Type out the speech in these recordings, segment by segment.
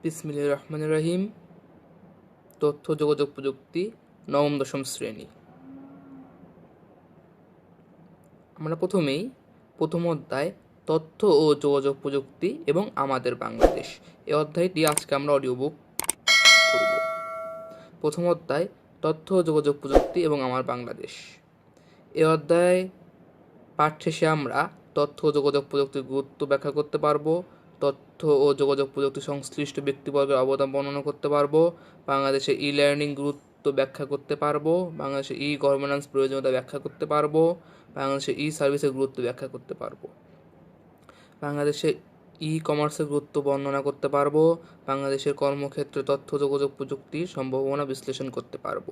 বিসমিল্লাহির রহমানির রহিম। তথ্য যোগাযোগ প্রযুক্তি, নবম দশম শ্রেণী। আমরা প্রথম অধ্যায় তথ্য ও যোগাযোগ প্রযুক্তি এবং আমাদের বাংলাদেশ, এই অধ্যায়টি আজকে আমরা অডিও বুক করব। প্রথম অধ্যায় তথ্য ও যোগাযোগ প্রযুক্তি এবং আমার বাংলাদেশ। এই অধ্যায় পাঠ শেষে আমরা তথ্য ও যোগাযোগ প্রযুক্তির গুরুত্ব ব্যাখ্যা করতে পারবো, তথ্য ও যোগাযোগ প্রযুক্তি সংশ্লিষ্ট ব্যক্তিবর্গের অবদান বর্ণনা করতে পারবো, বাংলাদেশে ই লার্নিং গুরুত্ব ব্যাখ্যা করতে পারবো, বাংলাদেশে ই গভর্নেন্স প্রয়োজনীয়তা ব্যাখ্যা করতে পারবো, বাংলাদেশে ই সার্ভিসের গুরুত্ব ব্যাখ্যা করতে পারবো, বাংলাদেশে ই কমার্সের গুরুত্ব বর্ণনা করতে পারবো, বাংলাদেশের কর্মক্ষেত্রে তথ্য যোগাযোগ প্রযুক্তির সম্ভাবনা বিশ্লেষণ করতে পারবো,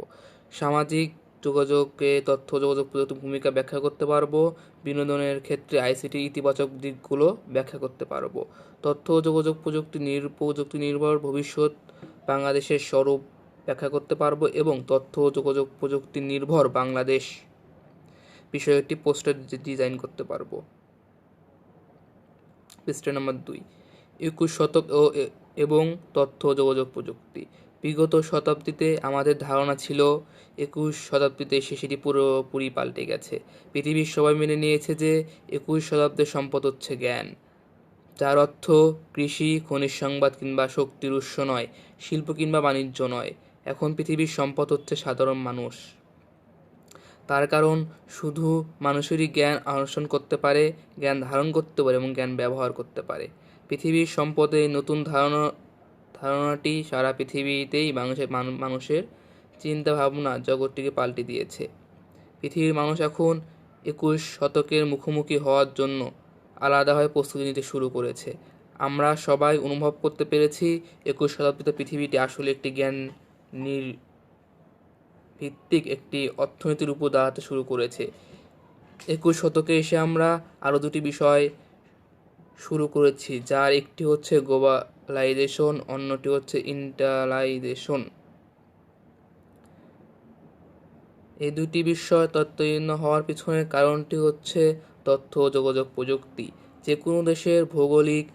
সামাজিক যোগাযোগে তথ্য যোগাযোগ প্রযুক্তির ভূমিকা ব্যাখ্যা করতে পারবো, বিনোদনের ক্ষেত্রে আইসিটি ইতিবাচক দিকগুলো ব্যাখ্যা করতে পারবো, তথ্য যোগাযোগ প্রযুক্তি নির্ভর ভবিষ্যৎ বাংলাদেশের স্বরূপ ব্যাখ্যা করতে পারবো এবং তথ্য যোগাযোগ প্রযুক্তি নির্ভর বাংলাদেশ বিষয়ে একটি পোস্টার ডিজাইন করতে পারবো। পৃষ্ঠা নম্বর 2, 21 শতক এবং তথ্য যোগাযোগ প্রযুক্তি। বিগত শতাব্দীতে আমাদের ধারণা ছিল 21 শতাব্দীতে এসে সেটি পুরোপুরি পাল্টে গেছে। পৃথিবীর সবাই মেনে নিয়েছে যে 21 শতাব্দীর সম্পদ হচ্ছে জ্ঞান, যার অর্থ কৃষি, খনিজ সংবাদ কিংবা শক্তির উৎস নয়, শিল্প কিংবা বাণিজ্য নয়। এখন পৃথিবীর সম্পদ হচ্ছে সাধারণ মানুষ। তার কারণ শুধু মানুষেরই জ্ঞান অন্বেষণ করতে পারে, জ্ঞান ধারণ করতে পারে এবং জ্ঞান ব্যবহার করতে পারে। পৃথিবীর সম্পদে নতুন ধারণাটি সারা পৃথিবীতেই মানুষের চিন্তা ভাবনা জগৎটিকে পাল্টে দিয়েছে। পৃথিবীর মানুষ এখন 21 শতকের মুখোমুখি হওয়ার জন্য আলাদাভাবে প্রস্তুতি নিতে শুরু করেছে। আমরা সবাই অনুভব করতে পেরেছি 21 শতাব্দীতে পৃথিবীটি আসলে একটি জ্ঞান ভিত্তিক একটি অর্থনীতির উপর দাঁড়াতে শুরু করেছে। 21 শতকে এসে আমরা আরও দুটি বিষয় শুরু করেছি, যার একটি হচ্ছে গ্লোবালাইজেশন, অন্যটি হচ্ছে ইন্টারনালাইজেশন। এই দুটি বিষয় তত্ত্বায়িত হওয়ার পিছনের কারণটি হচ্ছে তথ্য ও যোগাযোগ প্রযুক্তি। যে কোনো দেশের ভৌগোলিক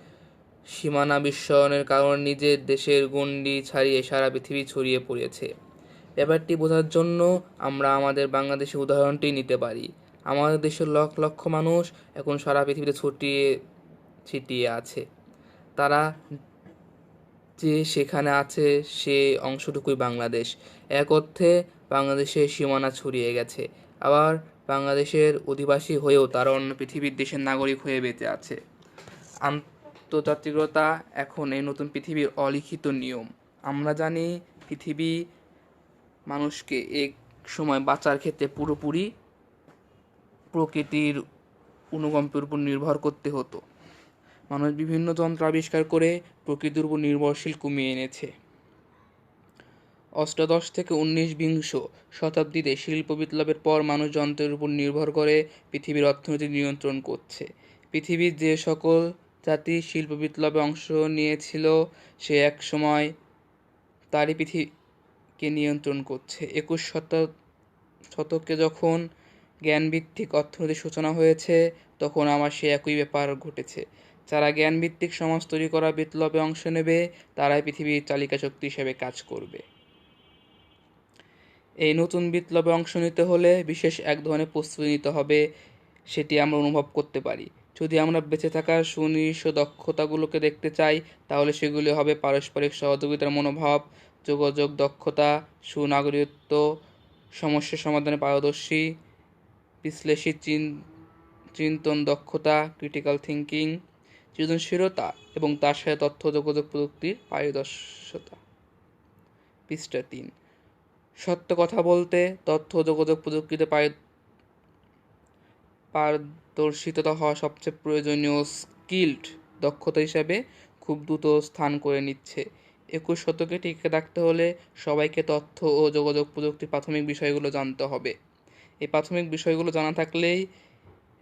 সীমানা বিশ্বায়নের কারণে নিজের দেশের গণ্ডি ছাড়িয়ে সারা পৃথিবী ছড়িয়ে পড়েছে। ব্যাপারটি বোঝার জন্য আমরা আমাদের বাংলাদেশের উদাহরণটি নিতে পারি। আমাদের দেশের লক্ষ লক্ষ মানুষ এখন সারা পৃথিবীতে ছিটিয়ে আছে। তারা যে সেখানে আছে সে অংশটুকুই বাংলাদেশ। এক অর্থে বাংলাদেশের সীমানা ছড়িয়ে গেছে, আবার বাংলাদেশের অধিবাসী হয়েও তারা অন্য পৃথিবীর দেশের নাগরিক হয়ে বেঁচে আছে। আন্তর্জাতিকতা এখন এই নতুন পৃথিবীর অলিখিত নিয়ম। আমরা জানি পৃথিবী মানুষকে এক সময় বাঁচার ক্ষেত্রে পুরোপুরি প্রকৃতির অনুকম্পের উপর নির্ভর করতে হতো। মানুষ বিভিন্ন যন্ত্র আবিষ্কার করে প্রকৃতির উপর নির্ভরশীল কমিয়ে এনেছে। অষ্টাদশ থেকে 19-বিংশ শতাব্দীতে শিল্প বিপ্লবের পর মানুষ যন্ত্রের উপর নির্ভর করে পৃথিবীর অর্থনীতি নিয়ন্ত্রণ করছে। পৃথিবীর যে সকল জাতি শিল্প বিপ্লবে অংশ নিয়েছিল সে এক সময় তারই পৃথিবীকে নিয়ন্ত্রণ করছে। 21 শতকে যখন জ্ঞানভিত্তিক অর্থনীতির সূচনা হয়েছে, তখন আমার সে একই ব্যাপার ঘটেছে। যারা জ্ঞানভিত্তিক সমাজ তৈরি করা বিপ্লবে অংশ নেবে, তারাই পৃথিবীর চালিকা শক্তি হিসেবে কাজ করবে। এই নতুন বিপ্লবে অংশ নিতে হলে বিশেষ এক ধরনের প্রস্তুতি নিতে হবে, সেটি আমরা অনুভব করতে পারি। যদি আমরা বেঁচে থাকার সুনির্দিষ্ট দক্ষতাগুলোকে দেখতে চাই, তাহলে সেগুলি হবে পারস্পরিক সহযোগিতার মনোভাব, যোগাযোগ দক্ষতা, সুনাগরিকত্ব, সমস্যা সমাধানে পারদর্শী, বিশ্লেষী চিন্তন দক্ষতা, ক্রিটিক্যাল থিঙ্কিং, সৃজনশীলতা এবং তার সাথে তথ্য যোগাযোগ প্রযুক্তির পারদর্শিতা। পৃষ্ঠা 3, সত্য কথা বলতে তথ্য যোগাযোগ প্রযুক্তিতে পারদর্শিতা হওয়া সবচেয়ে প্রয়োজনীয় স্কিল্ড দক্ষতা হিসাবে খুব দ্রুত স্থান করে নিচ্ছে। 21 শতকে টিকে থাকতে হলে সবাইকে তথ্য ও যোগাযোগ প্রযুক্তির প্রাথমিক বিষয়গুলো জানতে হবে। এই প্রাথমিক বিষয়গুলো জানা থাকলেই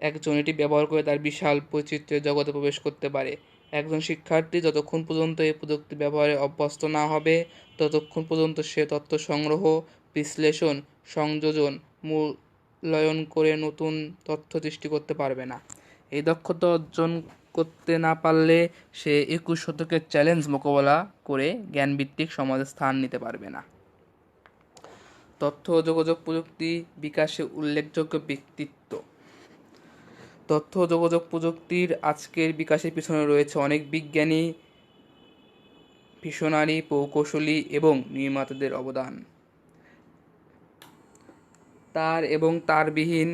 একজন এটি ব্যবহার করে তার বিশাল বৈচিত্র্যের জগতে প্রবেশ করতে পারে। একজন শিক্ষার্থী যতক্ষণ পর্যন্ত এই প্রযুক্তি ব্যবহারে অভ্যস্ত না হবে, ততক্ষণ পর্যন্ত সে তথ্য সংগ্রহ, বিশ্লেষণ, সংযোজন, মূল্যায়ন করে নতুন তথ্য সৃষ্টি করতে পারবে না। এই দক্ষতা অর্জন করতে না পারলে সে 21 শতকের চ্যালেঞ্জ মোকাবেলা করে জ্ঞানভিত্তিক সমাজে স্থান নিতে পারবে না। তথ্য ও যোগাযোগ প্রযুক্তি বিকাশে উল্লেখযোগ্য ব্যক্তিত্ব। তথ্য ও যোগাযোগ প্রযুক্তির আজকের বিকাশের পিছনে রয়েছে অনেক বিজ্ঞানী, ভিশনারি, প্রকৌশলী এবং নির্মাতাদের অবদান। তার এবং তারবিহীন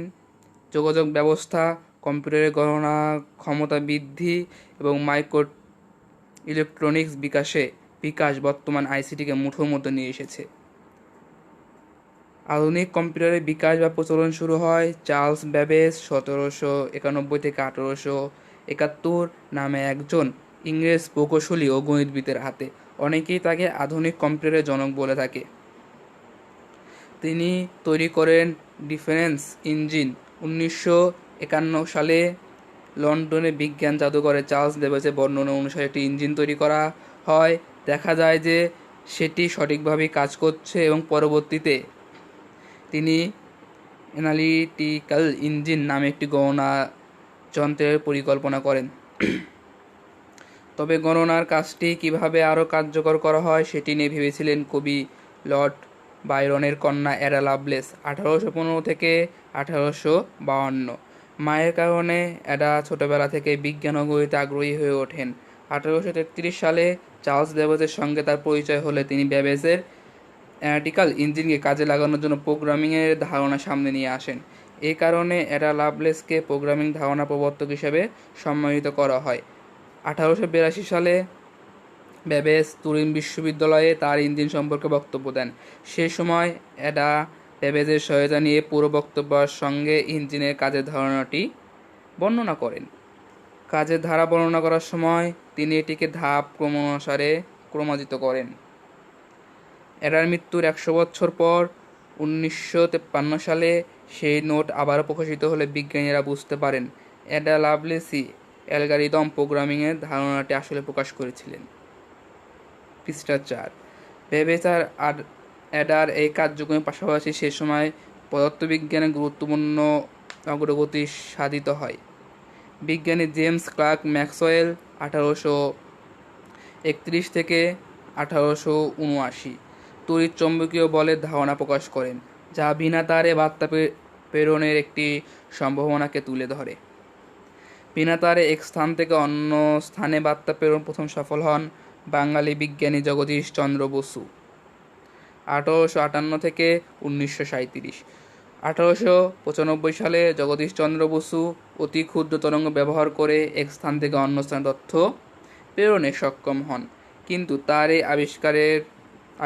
যোগাযোগ ব্যবস্থা, কম্পিউটারের গণনা ক্ষমতা বৃদ্ধি এবং মাইক্রো ইলেকট্রনিক্স বিকাশ বর্তমান আইসিটিকে মুঠোর মধ্যে নিয়ে এসেছে। আধুনিক কম্পিউটারের বিকাশ বা প্রচলন শুরু হয় চার্লস ব্যাবেজ 1791 থেকে 1871 নামে একজন ইংরেজ প্রকৌশলী ও গণিতবিদের হাতে। অনেকেই তাকে আধুনিক কম্পিউটারের জনক বলে থাকে। তিনি তৈরি করেন ডিফারেন্স ইঞ্জিন। 1951 সালে লন্ডনে বিজ্ঞান জাদুঘরে চার্লস ব্যাবেজের বর্ণনা অনুসারে একটি ইঞ্জিন তৈরি করা হয়। দেখা যায় যে সেটি সঠিকভাবেই কাজ করছে এবং পরবর্তীতে তিনি অ্যানালিটিক্যাল ইঞ্জিন নামে একটি গণনা যন্ত্রের পরিকল্পনা করেন। তবে গণনার কাজটি কিভাবে আরও কার্যকর করা হয় সেটি নিয়ে ভেবেছিলেন কবি লর্ড বায়রনের কন্যা অ্যাডা লাভলেস 1815 থেকে 1852। মায়ের কারণে অ্যাডা ছোটবেলা থেকে বিজ্ঞান ও গণিতে আগ্রহী হয়ে ওঠেন। 1833 সালে চার্লস ব্যাবেজের সঙ্গে তার পরিচয় হলে তিনি ব্যাবেজের অ্যানালিটিক্যাল ইঞ্জিনকে কাজে লাগানোর জন্য প্রোগ্রামিংয়ের ধারণা সামনে নিয়ে আসেন। এই কারণে অ্যাডা লাভলেসকে প্রোগ্রামিং ধারণা প্রবর্তক হিসেবে সম্মানিত করা হয়। 1882 সালে ব্যাবেজ তুরিন বিশ্ববিদ্যালয়ে তার ইঞ্জিন সম্পর্কে বক্তব্য দেন। সে সময় অ্যাডা ব্যাবেজের সহায়তা নিয়ে পুরো বক্তব্যের সঙ্গে ইঞ্জিনের কাজের ধারণাটি বর্ণনা করেন। কাজের ধারা বর্ণনা করার সময় তিনি এটিকে ধাপ ক্রমানুসারে ক্রমাজিত করেন। অ্যাডার মৃত্যুর 100 বছর পর 1953 সালে সেই নোট আবারও প্রকাশিত হলে বিজ্ঞানীরা বুঝতে পারেন অ্যাডা লাভলেসই অ্যালগরিদম প্রোগ্রামিংয়ের ধারণাটি আসলে প্রকাশ করেছিলেন। পৃষ্ঠা 4। ব্যাবেজ আর অ্যাডার এই কার্যক্রমের পাশাপাশি সে সময় পদার্থবিজ্ঞানে গুরুত্বপূর্ণ অগ্রগতি সাধিত হয়। বিজ্ঞানী জেমস ক্লার্ক ম্যাক্সওয়েল 1831 থেকে 1879 তড়িৎ চৌম্বকীয় বলের ধারণা প্রকাশ করেন, যা বিনা তারে বার্তা প্রেরণের একটি সম্ভাবনাকে তুলে ধরে। বিনা তারে এক স্থান থেকে অন্য স্থানে বার্তা প্রেরণ প্রথম সফল হন বাঙালি বিজ্ঞানী জগদীশ চন্দ্র বসু 1858 থেকে 1937। 1895 সালে জগদীশ চন্দ্র বসু অতি ক্ষুদ্র তরঙ্গ ব্যবহার করে এক স্থান থেকে অন্য স্থানে তথ্য প্রেরণে সক্ষম হন, কিন্তু তার এই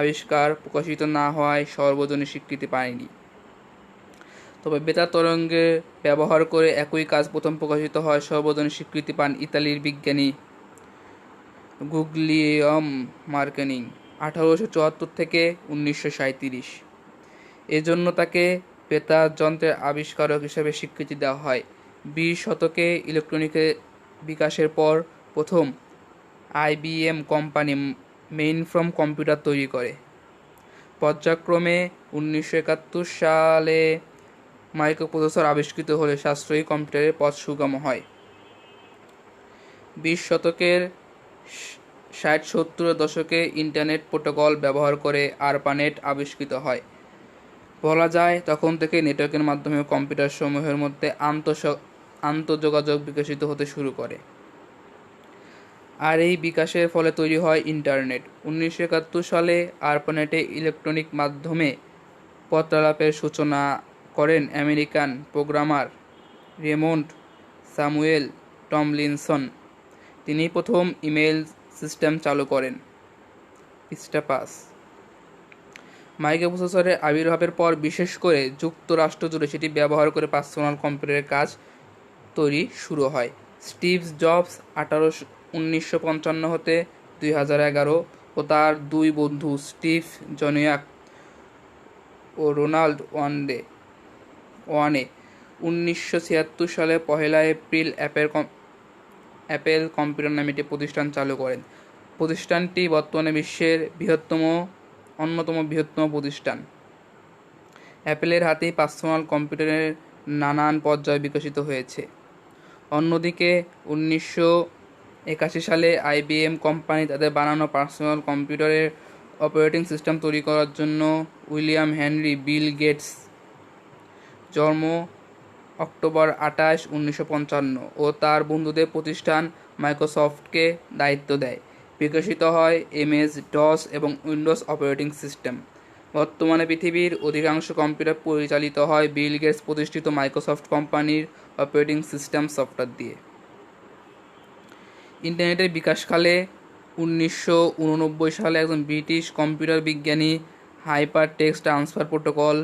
আবিষ্কার প্রকাশিত না হওয়ায় সর্বজনীন স্বীকৃতি পায়নি। তবে বেতার তরঙ্গে ব্যবহার করে একই কাজ প্রথম প্রকাশিত হয় সর্বজনীন স্বীকৃতি পান ইতালির বিজ্ঞানী গুগলিয়াম মার্কনি 1874 থেকে 1937। এজন্য তাকে বেতার যন্ত্রের আবিষ্কারক হিসেবে স্বীকৃতি দেওয়া হয়। 20 শতকে ইলেকট্রনিকের বিকাশের পর প্রথম আইবিএম কোম্পানি মেইনফ্রেম কম্পিউটার তৈরি করে। পর্যায়ক্রমে 1971 সালে মাইক্রোপ্রসেসর আবিষ্কৃত হলে সাশ্রয়ী কম্পিউটারের পথ সুগম হয়। 20 শতকের 60-70 দশকে ইন্টারনেট প্রোটোকল ব্যবহার করে আরপানেট আবিষ্কৃত হয়। বলা যায় তখন থেকে নেটওয়ার্কের মাধ্যমে কম্পিউটার সমূহের মধ্যে আন্তঃযোগাযোগ বিকশিত হতে শুরু করে। আর এই বিকাশের ফলে তৈরি হয় ইন্টারনেট। 1971 সালে আরপানেটে ইলেকট্রনিক মাধ্যমে পত্রালাপের সূচনা করেন American programmer Raymond Samuel Tomlinson. তিনি প্রথম ইমেইল সিস্টেম চালু করেন। পৃষ্ঠা 5। মাইক্রোপ্রসেসরের আবির্ভাবের পর বিশেষ করে যুক্তরাষ্ট্র জুড়ে সেটি ব্যবহার করে পার্সোনাল কম্পিউটারের কাজ তৈরি শুরু হয়। স্টিভ জবস 1955 হতে 2011 ও তার দুই বন্ধু স্টিভ জনিয়াক ও রোনাল্ড ওয়ানে 1976 সালে 1 এপ্রিল অ্যাপেল কম্পিউটার নামে একটি প্রতিষ্ঠান চালু করেন। প্রতিষ্ঠানটি বর্তমানে বিশ্বের অন্যতম বৃহত্তম প্রতিষ্ঠান। অ্যাপেলের হাতেই পার্সোনাল কম্পিউটারের নানান পর্যায়ে বিকশিত হয়েছে। অন্যদিকে 1981 সালে IBM কোম্পানি তাদের বানানো পার্সোনাল কম্পিউটারের অপারেটিং সিস্টেম তৈরি করার জন্য উইলিয়াম হেনরি বিল গেটস জন্ম অক্টোবর 28, 1955 ও তার বন্ধুদের প্রতিষ্ঠান মাইক্রোসফটকে দায়িত্ব দেয়। বিকশিত হয় MS-DOS এবং উইন্ডোজ অপারেটিং সিস্টেম। বর্তমানে পৃথিবীর অধিকাংশ কম্পিউটার পরিচালিত হয় বিল গেটস প্রতিষ্ঠিত মাইক্রোসফট কোম্পানির অপারেটিং সিস্টেম সফটওয়্যার দিয়ে। ইন্টারনেটের বিকাশকালে 1989 সালে একজন ব্রিটিশ কম্পিউটার বিজ্ঞানী hyper text transfer protocol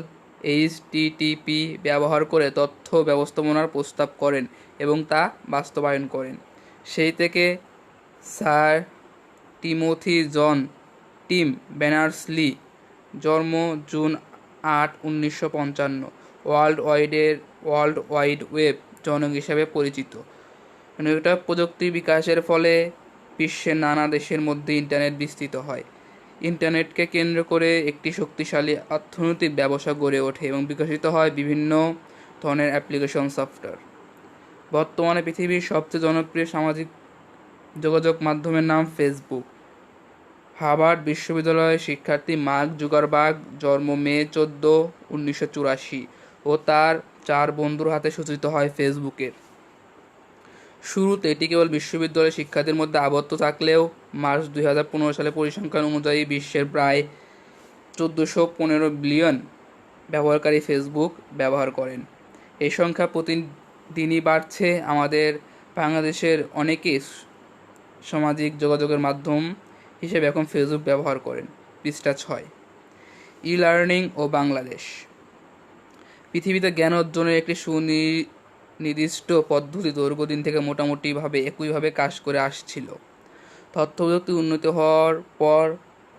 HTTP ব্যবহার করে তথ্য ব্যবস্থাপনার প্রস্তাব করেন এবং তা বাস্তবায়ন করেন। সেই থেকে স্যার টিমোথি জন টিম ব্যানার্স-লি জন্ম জুন 8, 1955 ওয়ার্ল্ড ওয়াইড ওয়েব জনক হিসেবে পরিচিত। এটা প্রযুক্তির বিকাশের ফলে বিশ্বের নানা দেশের মধ্যে ইন্টারনেট বিস্তৃত হয়। ইন্টারনেটকে কেন্দ্র করে একটি শক্তিশালী অর্থনৈতিক ব্যবসা গড়ে ওঠে এবং বিকশিত হয় বিভিন্ন ধরনের অ্যাপ্লিকেশন সফটওয়্যার। বর্তমানে পৃথিবীর সবচেয়ে জনপ্রিয় সামাজিক যোগাযোগ মাধ্যমের নাম ফেসবুক। হার্ভার্ড বিশ্ববিদ্যালয়ের শিক্ষার্থী মার্ক জুকারবার্গ জন্ম মে 14, 1984 ও তার 4 বন্ধুর হাতে সূচিত হয় ফেসবুকের। শুরুতে এটি কেবল বিশ্ববিদ্যালয়ের শিক্ষার্থীর মধ্যে আবদ্ধ থাকলেও মার্চ 2015 সালে পরিসংখ্যান অনুযায়ী বিশ্বের প্রায় 1415 বিলিয়ন ব্যবহারকারী ফেসবুক ব্যবহার করেন। এই সংখ্যা প্রতিদিনই বাড়ছে। আমাদের বাংলাদেশের অনেকেই সামাজিক যোগাযোগের মাধ্যম হিসেবে এখন ফেসবুক ব্যবহার করেন। পৃষ্ঠা 6, ই-লার্নিং ও বাংলাদেশ। পৃথিবীতে জ্ঞান অর্জনের একটি সুনির্দিষ্ট পদ্ধতি দীর্ঘদিন থেকে মোটামুটিভাবে একইভাবে কাজ করে আসছিল। তথ্য প্রযুক্তি উন্নতি হওয়ার পর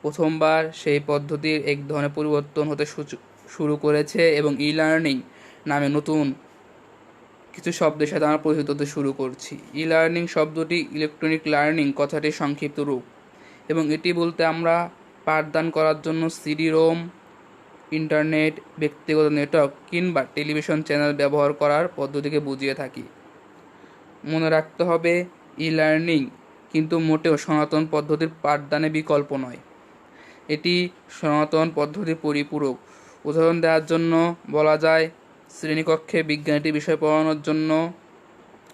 প্রথমবার সেই পদ্ধতির এক ধরনের পরিবর্তন হতে শুরু করেছে এবং ই-লার্নিং নামে নতুন কিছু শব্দের সাথে আমরা পরিচিত হতে শুরু করছি। ই-লার্নিং শব্দটি ইলেকট্রনিক লার্নিং কথাটির সংক্ষিপ্ত রূপ এবং এটি বলতে আমরা পাঠদান করার জন্য CD-ROM, ইন্টারনেট, ব্যক্তিগত নেটওয়ার্ক কিংবা টেলিভিশন চ্যানেল ব্যবহার করার পদ্ধতিকে বুঝিয়ে থাকি। মনে রাখতে হবে ই-লার্নিং কিন্তু মোটেও সনাতন পদ্ধতির পাঠদানের বিকল্প নয়, এটি সনাতন পদ্ধতির পরিপূরক। উদাহরণ দেওয়ার জন্য বলা যায়, শ্রেণীকক্ষে বিজ্ঞানীটি বিষয়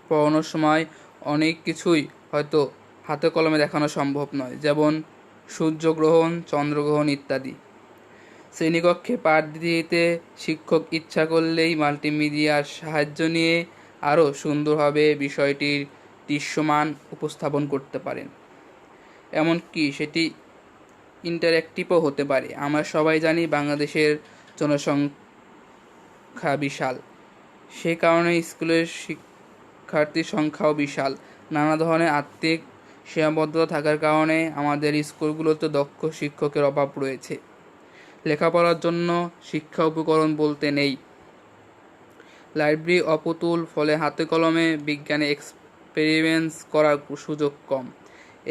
পড়ানোর সময় অনেক কিছুই হয়তো হাতে কলমে দেখানো সম্ভব নয়, যেমন সূর্যগ্রহণ, চন্দ্রগ্রহণ ইত্যাদি। শ্রেণীকক্ষে পাঠ দিতে শিক্ষক ইচ্ছা করলেই মাল্টিমিডিয়ার সাহায্য নিয়ে আরও সুন্দরভাবে বিষয়টির দৃশ্যমান উপস্থাপন করতে পারেন। এমনকি সেটি ইন্টারঅ্যাক্টিভও হতে পারে। আমরা সবাই জানি বাংলাদেশের জনসংখ্যা বিশাল, সে কারণে স্কুলের শিক্ষার্থীর সংখ্যাও বিশাল। নানা ধরনের আর্থিক সীমাবদ্ধতা থাকার কারণে আমাদের স্কুলগুলোতে দক্ষ শিক্ষকের অভাব রয়েছে। লেখাপড়ার জন্য শিক্ষা উপকরণ বলতে নেই, লাইব্রেরি অপ্রতুল, ফলে হাতে কলমে বিজ্ঞানে এক্সপেরিমেন্টস করার সুযোগ কম।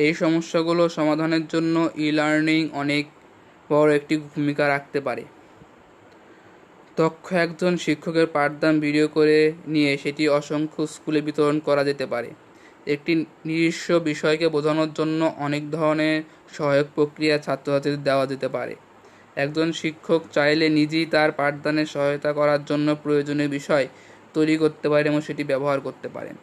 এই সমস্যাগুলো সমাধানের জন্য ই-লার্নিং অনেক বড় একটি ভূমিকা রাখতে পারে। দক্ষ একজন শিক্ষকের পাঠদান ভিডিও করে নিয়ে সেটি অসংখ্য স্কুলে বিতরণ করা যেতে পারে। একটি নির্দিষ্ট বিষয়কে বোঝানোর জন্য অনেক ধরনের সহায়ক প্রক্রিয়া ছাত্রছাত্রীদের দেওয়া যেতে পারে। একজন শিক্ষক চাইলে নিজেই তার পাঠদানে সহায়তা করার জন্য প্রয়োজনীয় বিষয় তৈরি করতে পারেন এবং সেটি ব্যবহার করতে পারেন।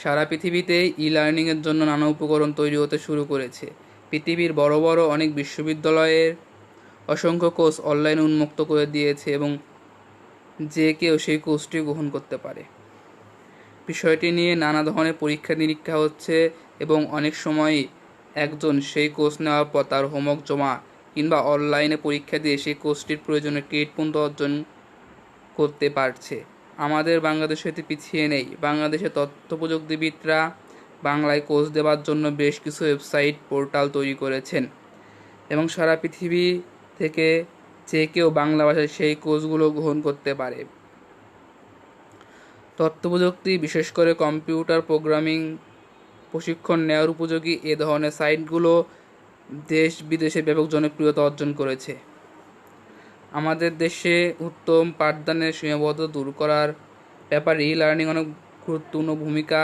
সারা পৃথিবীতে ই-লার্নিংয়ের জন্য নানা উপকরণ তৈরি হতে শুরু করেছে। পৃথিবীর বড় বড় অনেক বিশ্ববিদ্যালয়ের অসংখ্য কোর্স অনলাইনে উন্মুক্ত করে দিয়েছে এবং যে কেউ সেই কোর্সটি গ্রহণ করতে পারে। বিষয়টি নিয়ে নানা ধরনের পরীক্ষা নিরীক্ষা হচ্ছে এবং অনেক সময়ই একজন সেই কোর্স নেওয়ার পর তার হোমওয়ার্ক জমা কিংবা অনলাইনে পরীক্ষা দিয়ে সেই কোর্সটির প্রয়োজনীয় ক্রেডিট পর্যন্ত অর্জন করতে পারছে। আমাদের বাংলাদেশে এতে পিছিয়ে নেই। বাংলাদেশের তথ্য প্রযুক্তিবিদরা বাংলায় কোর্স দেওয়ার জন্য বেশ কিছু ওয়েবসাইট, পোর্টাল তৈরি করেছেন এবং সারা পৃথিবী থেকে যে কেউ বাংলা ভাষায় সেই কোর্সগুলো গ্রহণ করতে পারে। তথ্য প্রযুক্তি, বিশেষ করে কম্পিউটার প্রোগ্রামিং প্রশিক্ষণ নেওয়ার উপযোগী এ ধরনের সাইটগুলো দেশ বিদেশে ব্যাপক জনপ্রিয়তা অর্জন করেছে। আমাদের দেশে উত্তম পাঠদানের সীমাবদ্ধতা দূর করার ব্যাপারে ই লার্নিং অনেক গুরুত্বপূর্ণ ভূমিকা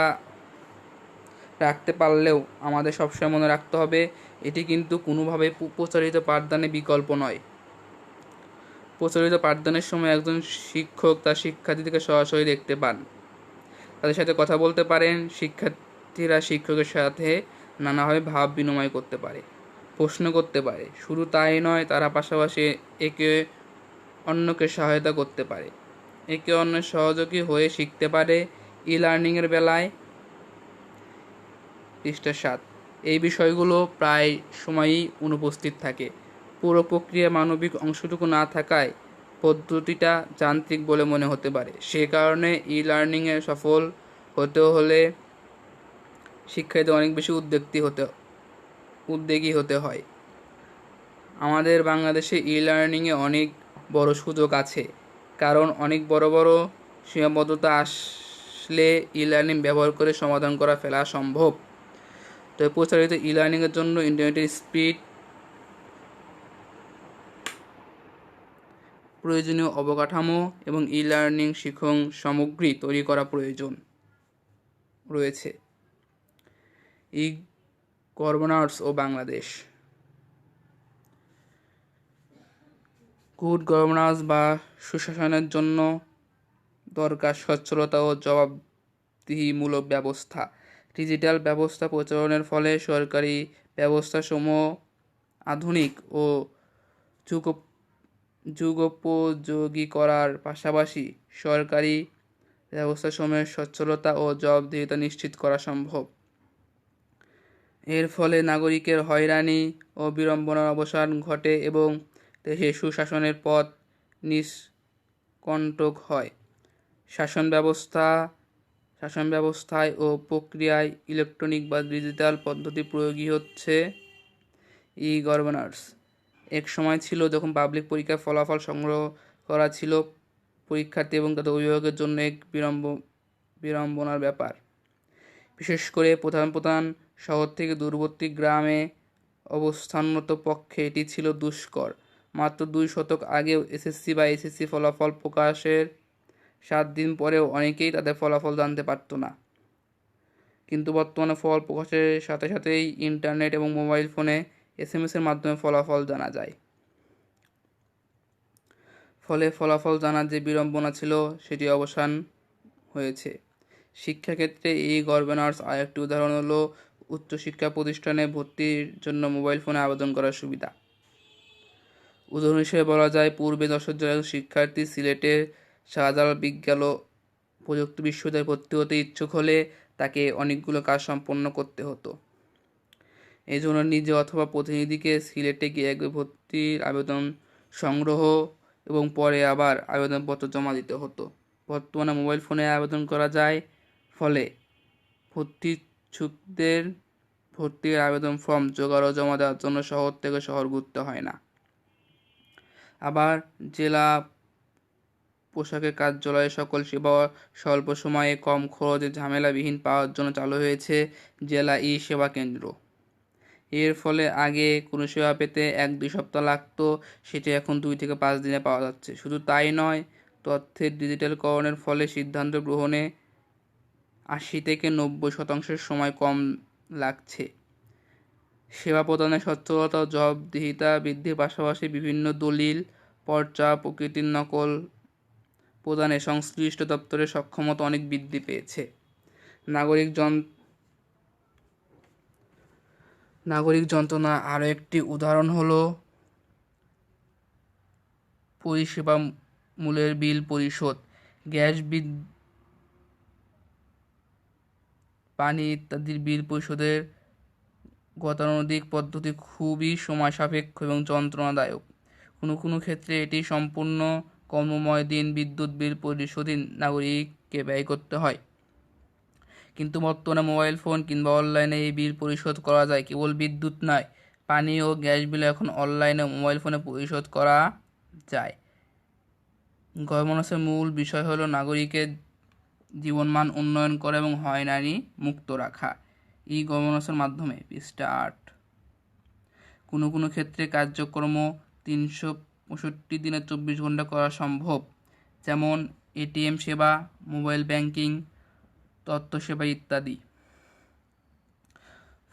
রাখতে পারলেও আমাদের সবসময় মনে রাখতে হবে এটি কিন্তু কোনোভাবে প্রচারিত পাঠদানের বিকল্প নয়। প্রচলিত পাঠদানের সময় একজন শিক্ষক তার শিক্ষার্থীদেরকে সরাসরি দেখতে পান, তাদের সাথে কথা বলতে পারেন। শিক্ষার্থীরা শিক্ষকের সাথে নানাভাবে ভাব বিনিময় করতে পারে, প্রশ্ন করতে পারে। শুধু তাই নয়, তারা পাশাপাশি একে অন্যকে সহায়তা করতে পারে, একে অন্যের সহযোগী হয়ে শিখতে পারে। ই লার্নিংয়ের বেলায় পৃষ্ঠা 7 এই বিষয়গুলো প্রায় সময়ই অনুপস্থিত থাকে। পুরো প্রক্রিয়া মানবিক অংশটুকু না থাকায় পদ্ধতিটা যান্ত্রিক বলে মনে হতে পারে। সে কারণে ই লার্নিংয়ে সফল হতে হলে শিক্ষার্থীদের অনেক বেশি উদ্যোগী হতে হয়। আমাদের বাংলাদেশে ই লার্নিংয়ে অনেক বড় সুযোগ আছে, কারণ অনেক বড় বড় সীমাবদ্ধতা আসলে ই লার্নিং ব্যবহার করে সমাধান করা ফেলা সম্ভব। তবে প্রচারিত ই লার্নিংয়ের জন্য ইন্টারনেটের স্পিড, প্রয়োজনীয় অবকাঠামো এবং ই লার্নিং শিক্ষণ সামগ্রী তৈরি করা প্রয়োজন রয়েছে। ই গভর্নেন্স ও বাংলাদেশ। গুড গভর্নেন্স বা সুশাসনের জন্য দরকার সচ্ছলতা ও জবাবদিহিমূলক ব্যবস্থা। ডিজিটাল ব্যবস্থা প্রচলনের ফলে সরকারি ব্যবস্থাসমূহ আধুনিক ও যুগোপযোগী করার পাশাপাশি সরকারি ব্যবস্থাসমূহের সচ্ছলতা ও জবাবদিহিতা নিশ্চিত করা সম্ভব। এর ফলে নাগরিকের হয়রানি ও বিড়ম্বনার অবসান ঘটে এবং দেশে সুশাসনের পথ নিষ্কণ্টক হয়। শাসন ব্যবস্থায় ও প্রক্রিয়ায় ইলেকট্রনিক বা ডিজিটাল পদ্ধতি প্রয়োগই হচ্ছে ই গভর্নেন্স। এক সময় ছিল যখন পাবলিক পরীক্ষার ফলাফল সংগ্রহ করা ছিল পরীক্ষার্থী এবং তাদের অভিভাবকের জন্য এক বিড়ম্বনার ব্যাপার। বিশেষ করে প্রধান শহর থেকে দূরবর্তী গ্রামে অবস্থানরত পক্ষে এটি ছিল দুষ্কর। মাত্র 2 দশক আগেও এসএসসি বা এইচএসসি ফলাফল প্রকাশের 7 দিন পরেও অনেকেই তাদের ফলাফল জানতে পারত না। কিন্তু বর্তমানে ফল প্রকাশের সাথে সাথেই ইন্টারনেট এবং মোবাইল ফোনে এসএমএসের মাধ্যমে ফলাফল জানা যায়। ফলে ফলাফল জানার যে বিড়ম্বনা ছিল সেটি অবসান হয়েছে। শিক্ষাক্ষেত্রে ই গভর্নেন্স আরেকটি উদাহরণ হলো উচ্চশিক্ষা প্রতিষ্ঠানে ভর্তির জন্য মোবাইল ফোনে আবেদন করার সুবিধা। উদাহরণ হিসেবে বলা যায়, পূর্বে যশোর জেলার শিক্ষার্থী সিলেটের শাহজালাল বিজ্ঞান ও প্রযুক্তি বিশ্ববিদ্যালয়ে ভর্তি হতে ইচ্ছুক হলে তাকে অনেকগুলো কাজ সম্পন্ন করতে হতো। এই জন্য নিজে অথবা প্রতিনিধিকে সিলেটে গিয়ে একবার ভর্তির আবেদন সংগ্রহ এবং পরে আবার আবেদনপত্র জমা দিতে হতো। বর্তমানে মোবাইল ফোনে আবেদন করা যায়, ফলে ভর্তিচ্ছুকদের ভর্তির আবেদন ফর্ম জোগাড় ও জমা দেওয়ার জন্য শহর থেকে শহর ঘুরতে হয় না। আবার জেলা পোশাকের কার্যালয়ে সকল সেবা স্বল্প সময়ে কম খরচে ঝামেলাবিহীন পাওয়ার জন্য চালু হয়েছে জেলা ই সেবা কেন্দ্র। এর ফলে আগে কোনো সেবা পেতে 1-2 সপ্তাহ লাগতো, সেটি এখন 2 থেকে 5 দিনে পাওয়া যাচ্ছে। শুধু তাই নয়, তথ্যের ডিজিটালকরণের ফলে সিদ্ধান্ত গ্রহণে 80 থেকে 90% সময় কম লাগছে। সেবা প্রদানের স্বচ্ছতা ও জবাবদিহিতা বৃদ্ধির পাশাপাশি বিভিন্ন দলিল, পর্চা প্রকৃতির নকল প্রদানে সংশ্লিষ্ট দপ্তরের সক্ষমতা অনেক বৃদ্ধি পেয়েছে। নাগরিক যন্ত্রণা আরও একটি উদাহরণ হলো পরিষেবা মূল্যের বিল পরিশোধ। গ্যাস, পানি ইত্যাদির বিল পরিশোধের গতানুগতিক পদ্ধতি খুবই সময় সাপেক্ষ এবং যন্ত্রণাদায়ক। কোনো ক্ষেত্রে এটি সম্পূর্ণ কর্মময় দিন বিদ্যুৎ বিল পরিশোধে নাগরিককে ব্যয় করতে হয়। কিন্তু বর্তমানে মোবাইল ফোন কিংবা অনলাইনে এই বিল পরিশোধ করা যায়। কেবল বিদ্যুৎ নয়, পানি ও গ্যাস বিল এখন অনলাইনে মোবাইল ফোনে পরিশোধ করা যায়। গভর্নেন্সের মূল বিষয় হলো নাগরিকের জীবনমান উন্নয়ন করা এবং হয়রানি মুক্ত রাখা। ই গভর্নেন্সের মাধ্যমে পৃষ্ঠা 8 কোনো ক্ষেত্রে কার্যক্রম 365 দিনে 24 ঘন্টা করা সম্ভব। যেমন এটিএম সেবা, মোবাইল ব্যাংকিং, তথ্য সেবা ইত্যাদি।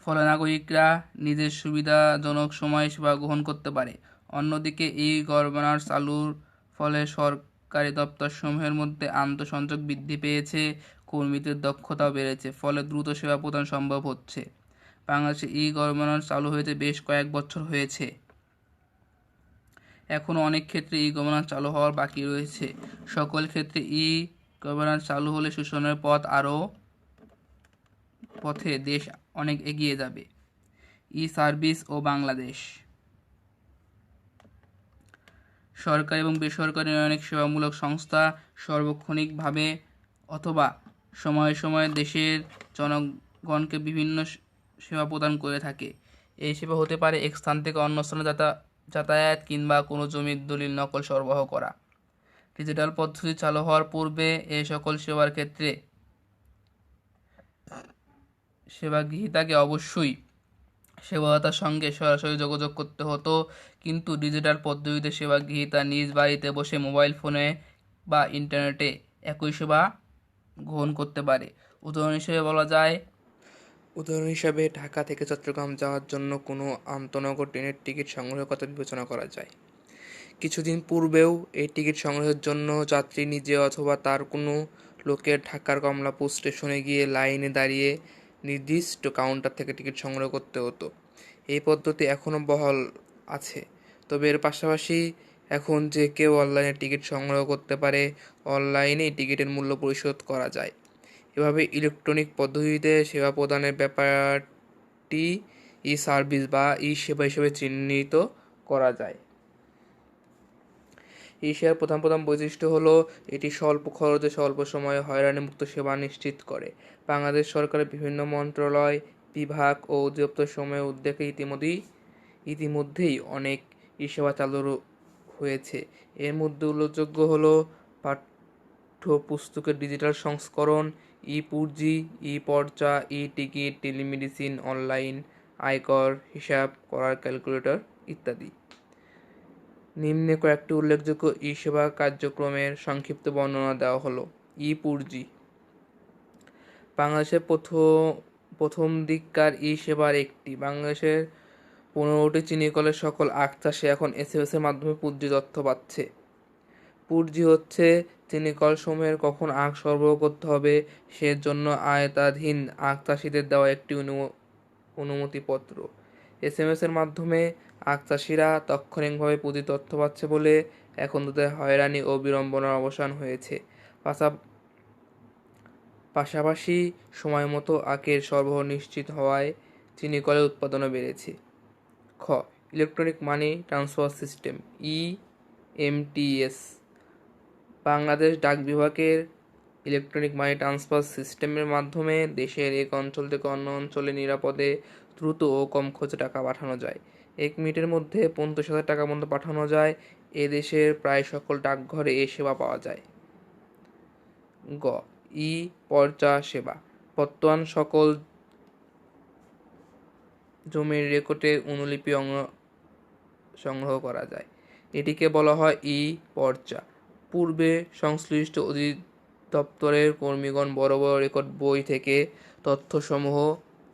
ফলে নাগরিকরা নিজের সুবিধাজনক সময়ে সেবা গ্রহণ করতে পারে। অন্যদিকে ই গভর্নেন্স চালুর ফলে সরকারি দপ্তরসমূহের মধ্যে আন্তঃসংযোগ বৃদ্ধি পেয়েছে, কর্মীদের দক্ষতাও বেড়েছে, ফলে দ্রুত সেবা প্রদান সম্ভব হচ্ছে। বাংলাদেশে ই গভর্নেন্স চালু হয়েছে বেশ কয়েক বছর হয়েছে। এখনও অনেক ক্ষেত্রে ই গভর্নেন্স চালু হওয়ার বাকি রয়েছে। সকল ক্ষেত্রে ই গভর্নেন্স চালু হলে সুশাসনের পথে দেশ অনেক এগিয়ে যাবে। ই সার্ভিস ও বাংলাদেশ। সরকারি এবং বেসরকারি অনেক সেবামূলক সংস্থা সার্বক্ষণিকভাবে অথবা সময়ে সময়ে দেশের জনগণকে বিভিন্ন সেবা প্রদান করে থাকে। এই সেবা হতে পারে এক স্থান থেকে অন্য স্থানে যাতায়াত কিংবা কোনো জমির দলিল নকল সরবরাহ করা। ডিজিটাল পদ্ধতি চালু হওয়ার পূর্বে এই সকল সেবার ক্ষেত্রে সেবাগ্রহীতাকে অবশ্যই সেবাদাতার সঙ্গে সরাসরি যোগাযোগ করতে হতো, কিন্তু ডিজিটাল পদ্ধতিতে সেবাগ্রহীতা নিজ বাড়িতে বসে মোবাইল ফোনে বা ইন্টারনেটে একই সেবা গ্রহণ করতে পারে। উদাহরণ হিসাবে ঢাকা থেকে চট্টগ্রাম যাওয়ার জন্য কোনো আন্তনগর ট্রেনের টিকিট সংগ্রহের কথা বিবেচনা করা যায়। কিছুদিন পূর্বেও এই টিকিট সংগ্রহের জন্য যাত্রী নিজে অথবা তার কোনো লোকের ঢাকার কমলাপুর স্টেশনে গিয়ে লাইনে দাঁড়িয়ে নির্দিষ্ট কাউন্টার থেকে টিকিট সংগ্রহ করতে হতো। এই পদ্ধতি এখনও বহাল আছে, তবে এর পাশাপাশি এখন যে কেউ অনলাইনে টিকিট সংগ্রহ করতে পারে, অনলাইনেই টিকিটের মূল্য পরিশোধ করা যায়। এভাবে ইলেকট্রনিক পদ্ধতিতে সেবা প্রদানের ব্যাপারটি ই সার্ভিস বা ই সেবা হিসেবে চিহ্নিত করা যায়। এই সেবার প্রধান বৈশিষ্ট্য হলো এটি স্বল্প খরচে স্বল্প সময়ে হয়রানিমুক্ত সেবা নিশ্চিত করে। বাংলাদেশ সরকারের বিভিন্ন মন্ত্রণালয়, বিভাগ ও অধিদপ্তর সমূহের উদ্যোগে ইতিমধ্যেই অনেক ই সেবা চালু হয়েছে। এর মধ্যে উল্লেখযোগ্য হলো পাঠ্যপুস্তকের ডিজিটাল সংস্করণ, ই-পুরজি, ই-পর্চা, ই-টিকিট, টেলিমেডিসিন, অনলাইন আয়কর হিসাব করার ক্যালকুলেটর ইত্যাদি। নিম্নে কয়েকটি উল্লেখযোগ্য ই সেবা কার্যক্রমের সংক্ষিপ্ত বর্ণনা দেওয়া হলো। ই-পুরজি বাংলাদেশের প্রথম দিককার ই সেবার একটি। বাংলাদেশের 15টি চিনি কলের সকল আখ চাষি এখন SMS এর মাধ্যমে পুরজি তথ্য পাচ্ছে। পুরজি হচ্ছে চিনি কলসমূহের কখন আখ সরবরাহ করতে হবে সেজন্য আওতাধীন আখ চাষিদের দেওয়া একটি অনুমতিপত্র। SMS এর মাধ্যমে আখ চাষিরা তাৎক্ষণিকভাবে পুঁজি তথ্য পাচ্ছে বলে এখন তাদের হয়রানি ও বিড়ম্বনার অবসান হয়েছে। পাশাপাশি সময়মতো আখের সরবরাহ নিশ্চিত হওয়ায় চিনি কলের উৎপাদনও বেড়েছে। খ. Electronic money transfer system EMTS। Bangladesh ডাক বিভাগের ইলেকট্রনিক মানি ট্রান্সফার সিস্টেমের মাধ্যমে দেশের এক অঞ্চল থেকে অন্য অঞ্চলে নিরাপদে, দ্রুত ও কম খরচে টাকা পাঠানো যায়। 1 মিনিটের মধ্যে 50,000 টাকা পর্যন্ত পাঠানো যায়। দেশের প্রায় সকল ডাকঘরে এই সেবা পাওয়া যায়। গ. ই-পর্চা সেবা। বর্তমান সকল জমির রেকর্ডের অনুলিপি সংগ্রহ করা যায়। এটিকে বলা হয় ই-পর্চা। পূর্বে সংশ্লিষ্ট অধিদপ্তরের কর্মীগণ বড় বড় রেকর্ড বই থেকে তথ্যসমূহ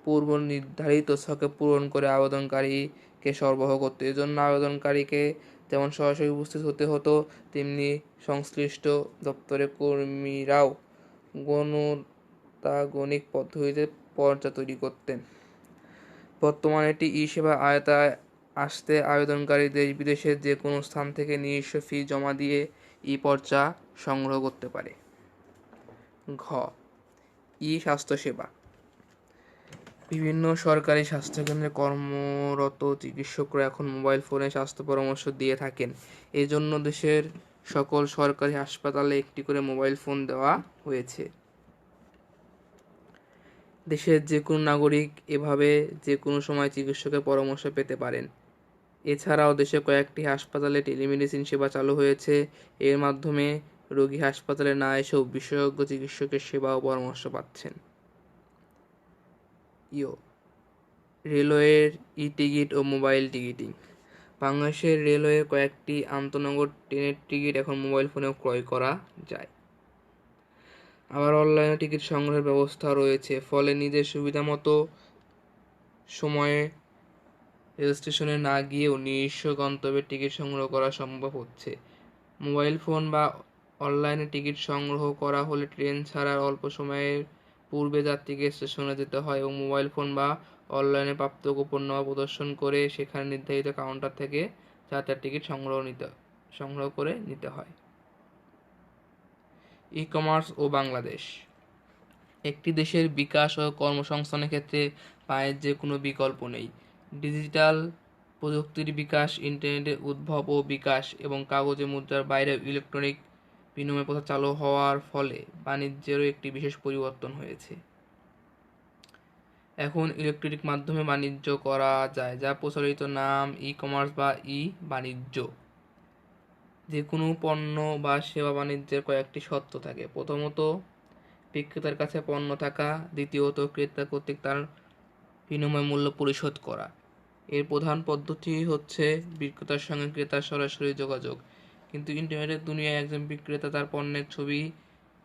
পূর্ব নির্ধারিত ছকে পূরণ করে আবেদনকারীকে সরবরাহ করত। এজন্য আবেদনকারীকে যেমন সরাসরি উপস্থিত হতে হতো, তেমনি সংশ্লিষ্ট দপ্তরের কর্মীরাও গণতাগণিক পদ্ধতিতে পর্চা তৈরি করতেন। বর্তমানে এটি ই সেবা আওতায় আসতে আবেদনকারী দেশ বিদেশের যে কোনো স্থান থেকে নিজস্ব ফি জমা দিয়ে ই-পর্চা সংগ্রহ করতে পারে। ঘ. ই-স্বাস্থ্যসেবা। বিভিন্ন সরকারি স্বাস্থ্যকেন্দ্রে কর্মরত চিকিৎসকরা এখন মোবাইল ফোনে স্বাস্থ্য পরামর্শ দিয়ে থাকেন। এজন্য দেশের সকল সরকারি হাসপাতালে একটি করে মোবাইল ফোন দেওয়া হয়েছে। দেশের যে কোনো নাগরিক এভাবে যে কোনো সময় চিকিৎসকের পরামর্শ পেতে পারেন। এছাড়াও দেশে কয়েকটি হাসপাতালে টেলিমেডিসিন সেবা চালু হয়েছে। এর মাধ্যমে রোগী হাসপাতালে না এসেও বিশেষজ্ঞ চিকিৎসকের সেবা ও পরামর্শ পাচ্ছেন। রেলওয়ের ই-টিকিট ও মোবাইল টিকিটিং। বাংলাদেশের রেলওয়ের কয়েকটি আন্তনগর ট্রেনের টিকিট এখন মোবাইল ফোনেও ক্রয় করা যায়। আবার অনলাইনে টিকিট সংগ্রহের ব্যবস্থা রয়েছে, ফলে নিজের সুবিধা মতো সময়ে রেল স্টেশনে না গিয়েও নিজস্ব গন্তব্যের টিকিট সংগ্রহ করা সম্ভব হচ্ছে। মোবাইল ফোন বা অনলাইনে টিকিট সংগ্রহ করা হলে ট্রেন ছাড়ার অল্প সময়ের পূর্বে যাত্রীকে স্টেশনে যেতে হয় এবং মোবাইল ফোন বা অনলাইনে প্রাপ্ত গোপন প্রদর্শন করে সেখানে নির্ধারিত কাউন্টার থেকে যাত্রার টিকিট সংগ্রহ করে নিতে হয়। ই কমার্স ও বাংলাদেশ। একটি দেশের বিকাশ ও কর্মসংস্থানের ক্ষেত্রে বাণিজ্যের কোনো বিকল্প নেই। ডিজিটাল প্রযুক্তির বিকাশ, ইন্টারনেটের উদ্ভব ও বিকাশ এবং কাগজে মুদ্রার বাইরে ইলেকট্রনিক বিনিময় প্রথা চালু হওয়ার ফলে বাণিজ্যেরও একটি বিশেষ পরিবর্তন হয়েছে। এখন ইলেকট্রনিক মাধ্যমে বাণিজ্য করা যায়, যা প্রচলিত নাম ই কমার্স বা ই বাণিজ্য। যে কোনো পণ্য বা সেবা বাণিজ্যের কয়েকটি শর্ত থাকে। প্রথমত, বিক্রেতার কাছে পণ্য থাকা। দ্বিতীয়ত, ক্রেতা কর্তৃক তার বিনিময় মূল্য পরিশোধ করা। এর প্রধান পদ্ধতি হচ্ছে বিক্রেতার সঙ্গে ক্রেতার সরাসরি যোগাযোগ। কিন্তু ইন্টারনেটের দুনিয়ায় একজন বিক্রেতা তার পণ্যের ছবি,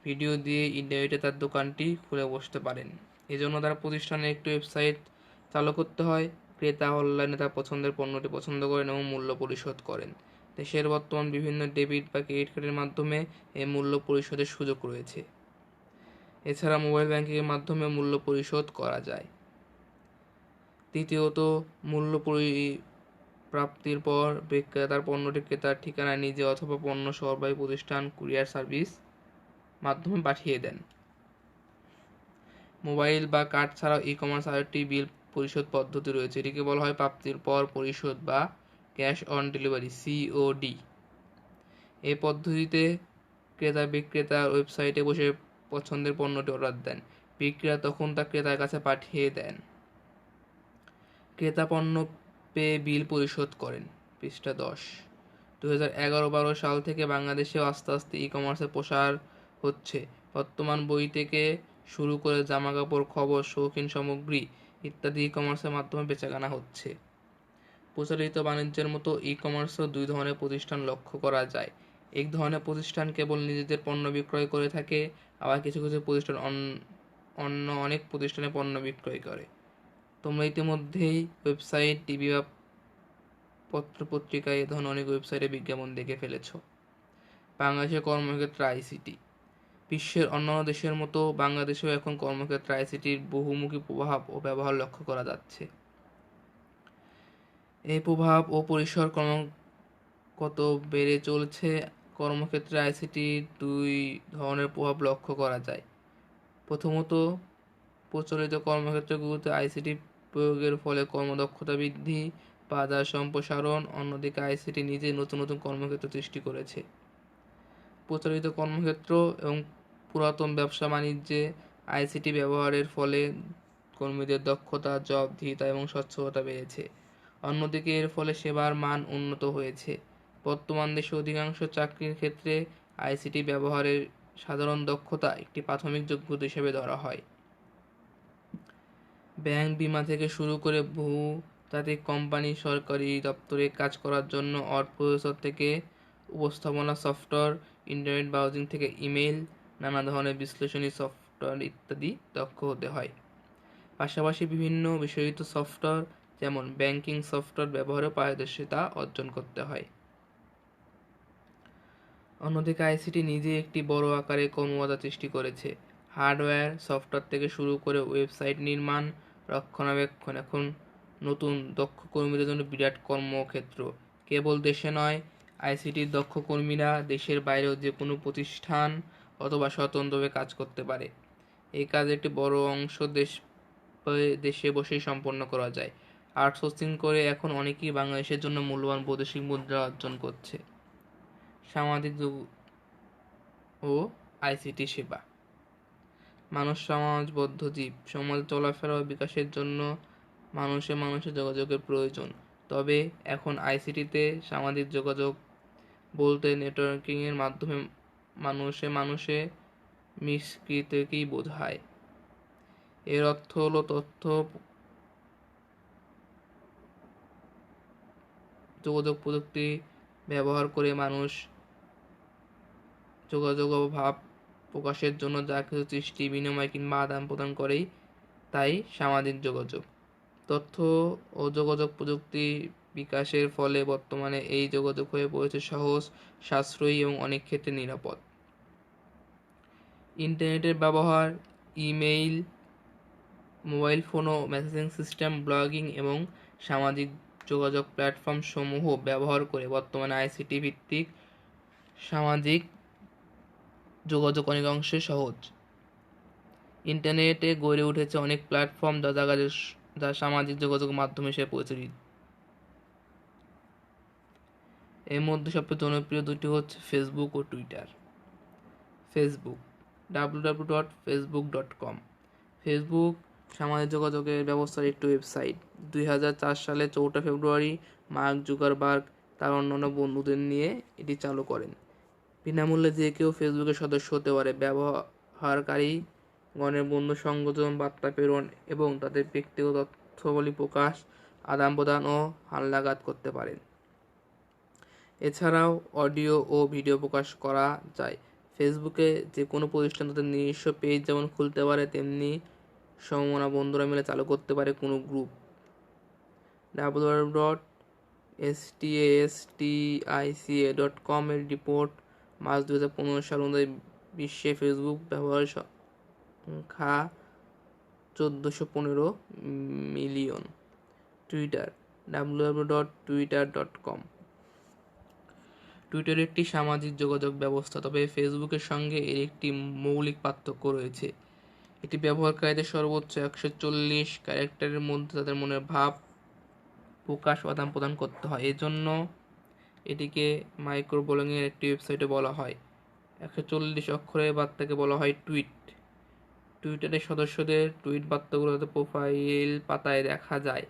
ভিডিও দিয়ে ইন্টারনেটে তার দোকানটি খুলে বসতে পারেন। এজন্য তার প্রতিষ্ঠানের একটি ওয়েবসাইট চালু করতে হয়। ক্রেতা অনলাইনে তার পছন্দের পণ্যটি পছন্দ করেন এবং মূল্য পরিশোধ করেন। দেশের বর্তমান বিভিন্ন ডেবিট বা ক্রেডিট কার্ডের মাধ্যমে এই মূল্য পরিশোধের সুযোগ রয়েছে। এছাড়া মোবাইল ব্যাংকিংয়ের মাধ্যমে মূল্য পরিশোধ করা যায়। তৃতীয়ত, মূল্য প্রাপ্তির পর বিক্রেতা তার পণ্যটি ক্রেতার ঠিকানায় নিজে অথবা পণ্য সরবরাহী প্রতিষ্ঠান কুরিয়ার সার্ভিস মাধ্যমে পাঠিয়ে দেন। মোবাইল বা কার্ড ছাড়াও ই কমার্স আরেকটি বিল পরিশোধ পদ্ধতি রয়েছে। এটিকে বলা হয় প্রাপ্তির পর পরিশোধ বা ক্যাশ অন ডেলিভারি, COD। এই পদ্ধতিতে ক্রেতা বিক্রেতার ওয়েবসাইটে বসে পছন্দের পণ্যটি অর্ডার দেন। বিক্রেতা তখন তা ক্রেতার কাছে পাঠিয়ে দেন। ক্রেতা পণ্য পেয়ে বিল পরিশোধ করেন। পৃষ্ঠা 10। 2011-12 সাল থেকে বাংলাদেশেও আস্তে আস্তে ই কমার্সের প্রসার হচ্ছে। বর্তমান বই থেকে শুরু করে জামাকাপড়, খবর, শৌখিন সামগ্রী ইত্যাদি ই কমার্সের মাধ্যমে বেচাকেনা হচ্ছে। প্রচলিত বাণিজ্যের মতো ই কমার্সেও দুই ধরনের প্রতিষ্ঠান লক্ষ্য করা যায়। এক ধরনের প্রতিষ্ঠান কেবল নিজেদের পণ্য বিক্রয় করে থাকে, আবার কিছু কিছু প্রতিষ্ঠান অন্য অনেক প্রতিষ্ঠানে পণ্য বিক্রয় করে। তোমরা ইতিমধ্যেই ওয়েবসাইট, টিভি বা পত্রপত্রিকায় এ ধরনের অনেক ওয়েবসাইটে বিজ্ঞাপন দেখে ফেলেছ। বাংলাদেশের কর্মক্ষেত্রে আইসিটি। বিশ্বের অন্যান্য দেশের মতো বাংলাদেশেও এখন কর্মক্ষেত্রে আইসিটির বহুমুখী প্রভাব ও ব্যবহার লক্ষ্য করা যাচ্ছে। এই প্রভাব ও পরিসর ক্রমাগত বেড়ে চলছে। কর্মক্ষেত্রে আইসিটির দুই ধরনের প্রভাব লক্ষ্য করা যায়। প্রথমত, প্রচলিত কর্মক্ষেত্রগুলোতে আইসিটি প্রয়োগের ফলে কর্মদক্ষতা বৃদ্ধি, বাজার সম্প্রসারণ। অন্যদিকে আইসিটি নিজেই নতুন নতুন কর্মক্ষেত্র সৃষ্টি করেছে। প্রচলিত কর্মক্ষেত্র এবং পুরাতন ব্যবসা বাণিজ্যে আইসিটি ব্যবহারের ফলে কর্মীদের দক্ষতা, জবাবদিহিতা এবং স্বচ্ছতা বেড়েছে। অন্যদিকে এর ফলে সেবার মান উন্নত হয়েছে। বর্তমান দেশে অধিকাংশ চাকরির ক্ষেত্রে আইসিটি ব্যবহারের সাধারণ দক্ষতা একটি প্রাথমিক যোগ্যতা হিসেবে ধরা হয়। ব্যাংক, বিমা থেকে শুরু করে বহুজাতিক কোম্পানি, সরকারি দপ্তরে কাজ করার জন্য ওয়ার্ড প্রসেসর থেকে উপস্থাপনা সফটওয়্যার, ইন্টারনেট ব্রাউজিং থেকে ইমেইল, নানা ধরনের বিশ্লেষণী সফটওয়্যার ইত্যাদি দক্ষ হতে হয়। পাশাপাশি বিভিন্ন বিষয়িত সফটওয়্যার যেমন ব্যাংকিং সফটওয়্যার ব্যবহারেও পারদর্শিতা অর্জন করতে হয়। অন্যদিকে আইসিটি নিজেই একটি বড় আকারে কর্মবাজার সৃষ্টি করেছে। হার্ডওয়্যার, সফটওয়্যার থেকে শুরু করে ওয়েবসাইট নির্মাণ, রক্ষণাবেক্ষণ এখন নতুন দক্ষ কর্মীদের জন্য বিরাট কর্মক্ষেত্র। কেবল দেশে নয়, আইসিটির দক্ষ কর্মীরা দেশের বাইরেও যে কোনো প্রতিষ্ঠান অথবা স্বতন্ত্রভাবে কাজ করতে পারে। এই কাজের একটি বড় অংশ দেশে বসেই সম্পন্ন করা যায়। আউটসোর্সিং করে এখন অনেকেই বাংলাদেশের জন্য মূল্যবান বৈদেশিক মুদ্রা অর্জন করছে। সামাজিক যোগ ও আইসিটি সেবা। মানুষ সমাজবদ্ধ জীব। সমাজ চলাফেরা ও বিকাশের জন্য মানুষে যোগাযোগের প্রয়োজন। তবে এখন আইসিটিতে সামাজিক যোগাযোগ বলতে নেটওয়ার্কিংয়ের মাধ্যমে মানুষে মিশকৃতকেই বোঝায়। এর অর্থ হলো তথ্য যোগাযোগ প্রযুক্তি ব্যবহার করে মানুষ যোগাযোগ ও ভাব প্রকাশের জন্য যা কিছু সৃষ্টি, বিনিময় কিংবা আদান প্রদান করেই তাই সামাজিক যোগাযোগ। তথ্য ও যোগাযোগ প্রযুক্তি বিকাশের ফলে বর্তমানে এই যোগাযোগ হয়ে পড়েছে সহজ, সাশ্রয়ী এবং অনেক ক্ষেত্রে নিরাপদ। ইন্টারনেটের ব্যবহার, ইমেইল, মোবাইল ফোন ও মেসেজিং সিস্টেম, ব্লগিং এবং সামাজিক যোগাযোগ প্ল্যাটফর্ম সমূহ ব্যবহার করে বর্তমানে আইসিটি ভিত্তিক সামাজিক যোগাযোগ অনেকাংশে সহজ। ইন্টারনেটে গড়ে উঠেছে অনেক প্ল্যাটফর্ম যা সামাজিক যোগাযোগ মাধ্যম হিসেবে পরিচিত। এর মধ্যে সবচেয়ে জনপ্রিয় দুটি হচ্ছে ফেসবুক ও টুইটার। Facebook www.facebook.com। ফেসবুক সামাজিক যোগাযোগের ব্যবস্থার একটি ওয়েবসাইট। 2004 সালে 4 ফেব্রুয়ারি মার্ক জুকারবার্গ তার অন্যান্য বন্ধুদের নিয়ে এটি চালু করেন। বিনামূল্যে যে কেউ ফেসবুকের সদস্য হতে পারে। ব্যবহারকারী গণের বন্ধু সংযোজন, বার্তা প্রেরণ এবং তাদের ব্যক্তিগত তথ্যাবলী প্রকাশ, আদান প্রদান ও হালনাগাদ করতে পারেন। এছাড়াও অডিও ও ভিডিও প্রকাশ করা যায়। ফেসবুকে যে কোনো প্রতিষ্ঠান তাদের নিজস্ব পেজ যেমন খুলতে পারে, তেমনি সমমনা বন্ধুরা মিলে চালু করতে পারে কোনো গ্রুপ। www.stastica.com এর রিপোর্ট মার্চ 2015 সাল অনুযায়ী বিশ্বে ফেসবুক ব্যবহারের সংখ্যা 1415 মিলিয়ন। Twitter www.twitter.com। টুইটার একটি সামাজিক যোগাযোগ ব্যবস্থা, তবে ফেসবুকের সঙ্গে এর একটি মৌলিক পার্থক্য রয়েছে। এটি ব্যবহারকারীদের সর্বোচ্চ 140 ক্যারেক্টারের মধ্যে তাদের মনের ভাব প্রকাশ ও আদান প্রদান করতে হয়। এজন্য এটিকে মাইক্রোব্লগিংয়ের একটি ওয়েবসাইটে বলা হয়। 140 অক্ষরের বার্তাকে বলা হয় টুইট। টুইটারের সদস্যদের টুইট বার্তাগুলো তাদের প্রোফাইল পাতায় দেখা যায়।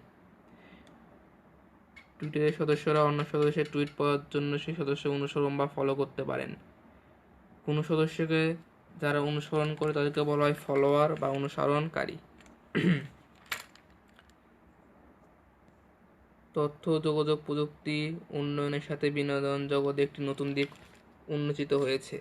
টুইটারের সদস্যরা অন্য সদস্যের টুইট পড়ার জন্য সেই সদস্য অনুসরণ বা ফলো করতে পারেন। কোনো সদস্যকে যারা অনুসরণ করে তাদেরকে বলা হয় ফলোয়ার বা অনুসরণকারী। তথ্য যোগাযোগ প্রযুক্তি উন্নয়নের সাথে বিনোদন জগতে একটি নতুন দিক উন্মোচিত হয়েছে।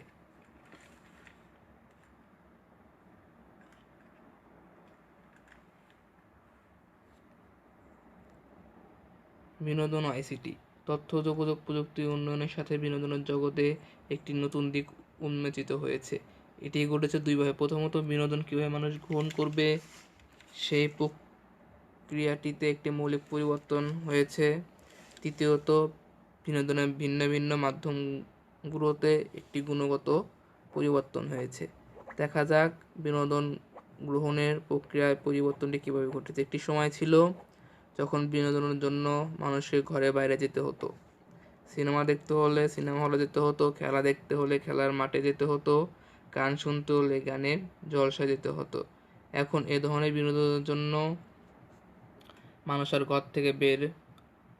বিনোদন ও আইসিটি। তথ্য যোগাযোগ প্রযুক্তি উন্নয়নের সাথে বিনোদনের জগতে একটি নতুন দিক উন্মোচিত হয়েছে। এটি ঘটেছে দুইভাবে। প্রথমত, বিনোদন কীভাবে মানুষ গ্রহণ করবে সেই প্রক্রিয়াটিতে একটি মৌলিক পরিবর্তন হয়েছে। তৃতীয়ত, বিনোদনের ভিন্ন ভিন্ন মাধ্যমগুলোতে একটি গুণগত পরিবর্তন হয়েছে। দেখা যাক বিনোদন গ্রহণের প্রক্রিয়ায় পরিবর্তনটি কীভাবে ঘটেছে। একটি সময় ছিল যখন বিনোদনের জন্য মানুষের ঘরে বাইরে যেতে হতো। সিনেমা দেখতে হলে সিনেমা হলে যেতে হতো, খেলা দেখতে হলে খেলার মাঠে যেতে হতো, গান শুনতে হলে গানের জলসায় যেতে হতো। এখন এ ধরনের বিনোদনের জন্য মানুষ আর ঘর থেকে বের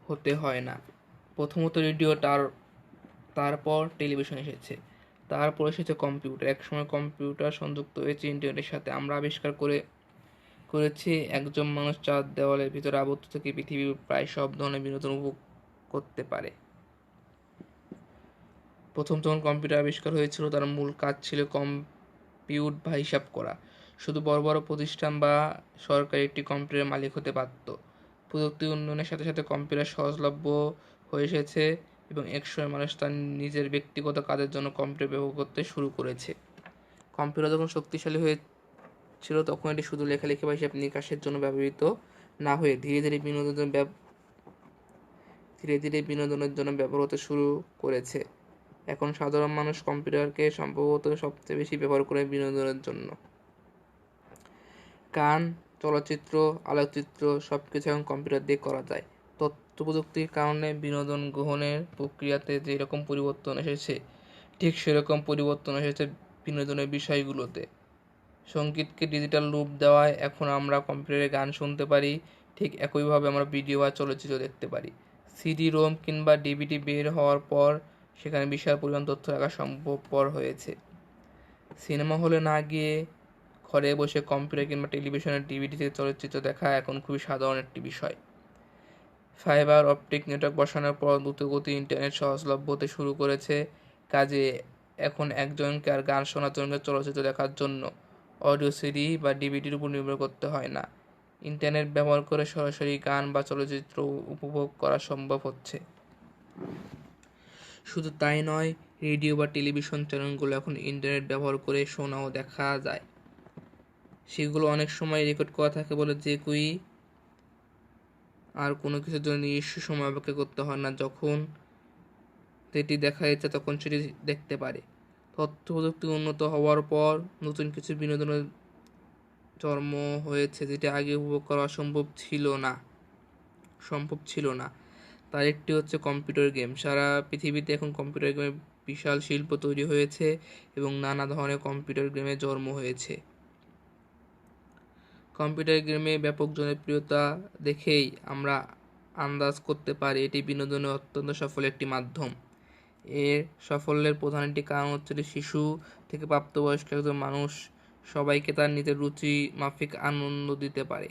হতে হয় না। প্রথমত রেডিও, তারপর টেলিভিশন এসেছে, তারপর এসেছে কম্পিউটার। একসময় কম্পিউটার সংযুক্ত হয়েছে ইন্টারনেটের সাথে। আমরা আবিষ্কার করেছি একজন মানুষ 4 দেওয়ালের ভিতরে আবদ্ধ থেকে পৃথিবীর প্রায় সব ধরনের বিনোদন উপভোগ করতে পারে। প্রথম যখন কম্পিউটার আবিষ্কার হয়েছিল, তার মূল কাজ ছিল কম্পিউট বা হিসাব করা। শুধু বড় বড় প্রতিষ্ঠান বা সরকার একটি কম্পিউটারের মালিক হতে পারত। প্রযুক্তি উন্নয়নের সাথে সাথে কম্পিউটার সহজলভ্য হয়ে এসেছে এবং একসময় মানুষ তার নিজের ব্যক্তিগত কাজের জন্য কম্পিউটার ব্যবহার করতে শুরু করেছে। কম্পিউটার যখন শক্তিশালী হয়েছিল, তখন এটি শুধু লেখালেখি বা হিসাব নিকাশের জন্য ব্যবহৃত না হয়ে ধীরে ধীরে বিনোদনের জন্য ব্যবহার হতে শুরু করেছে। এখন সাধারণ মানুষ কম্পিউটারকে সম্ভবত সবচেয়ে বেশি ব্যবহার করে বিনোদনের জন্য। গান, চলচ্চিত্র, আলোকচিত্র সবকিছু এখন কম্পিউটার দিয়ে করা যায়। তথ্য প্রযুক্তির কারণে বিনোদন গ্রহণের প্রক্রিয়াতে যেরকম পরিবর্তন এসেছে, ঠিক সেরকম পরিবর্তন এসেছে বিনোদনের বিষয়গুলোতে। সঙ্গীতকে ডিজিটাল রূপ দেওয়ায় এখন আমরা কম্পিউটারে গান শুনতে পারি, ঠিক একইভাবে আমরা ভিডিও বা চলচ্চিত্র দেখতে পারি। সিডি, রোম কিংবা ডিভিডি বের হওয়ার পর সেখানে বিশাল পরিমাণ তথ্য রাখা সম্ভবপর হয়েছে। সিনেমা হলে না গিয়ে ঘরে বসে কম্পিউটার কিংবা টেলিভিশনের ডিভিডি থেকে চলচ্চিত্র দেখা এখন খুবই সাধারণ একটি বিষয়। ফাইবার অপটিক নেটওয়ার্ক বসানোর পর দ্রুতগতির ইন্টারনেট সহজলভ্য হতে শুরু করেছে। কাজে এখন একজনকে আর গান শোনার জন্য, চলচ্চিত্র দেখার জন্য অডিও সিডি বা ডিভিডির উপর নির্ভর করতে হয় না। ইন্টারনেট ব্যবহার করে সরাসরি গান বা চলচ্চিত্র উপভোগ করা সম্ভব হচ্ছে। শুধু তাই নয়, রেডিও বা টেলিভিশন চ্যানেলগুলো এখন ইন্টারনেট ব্যবহার করে শোনা ও দেখা যায়। সেগুলো অনেক সময় রেকর্ড করা থাকে বলে যে কেউই আর কোনো কিছুর জন্য নির্দিষ্ট সময় অপেক্ষা করতে হয় না। যখন যেটি দেখার ইচ্ছা তখন সেটি দেখতে পারে। তথ্য প্রযুক্তি উন্নত হওয়ার পর নতুন কিছু বিনোদনের জন্ম হয়েছে যেটি আগে উপভোগ করা সম্ভব ছিল না। তার একটি হচ্ছে কম্পিউটার গেম। সারা পৃথিবীতে এখন কম্পিউটার গেমের বিশাল শিল্প তৈরি হয়েছে এবং নানা ধরনের কম্পিউটার গেমের জন্ম হয়েছে। কম্পিউটার গেমে ব্যাপক জনপ্রিয়তা দেখেই আমরা আন্দাজ করতে পারি এটি বিনোদনের অত্যন্ত সফল একটি মাধ্যম। এর সাফল্যের প্রধান একটি কারণ হচ্ছে শিশু থেকে প্রাপ্তবয়স্ক একজন মানুষ সবাইকে তার নিজের রুচি মাফিক আনন্দ দিতে পারে।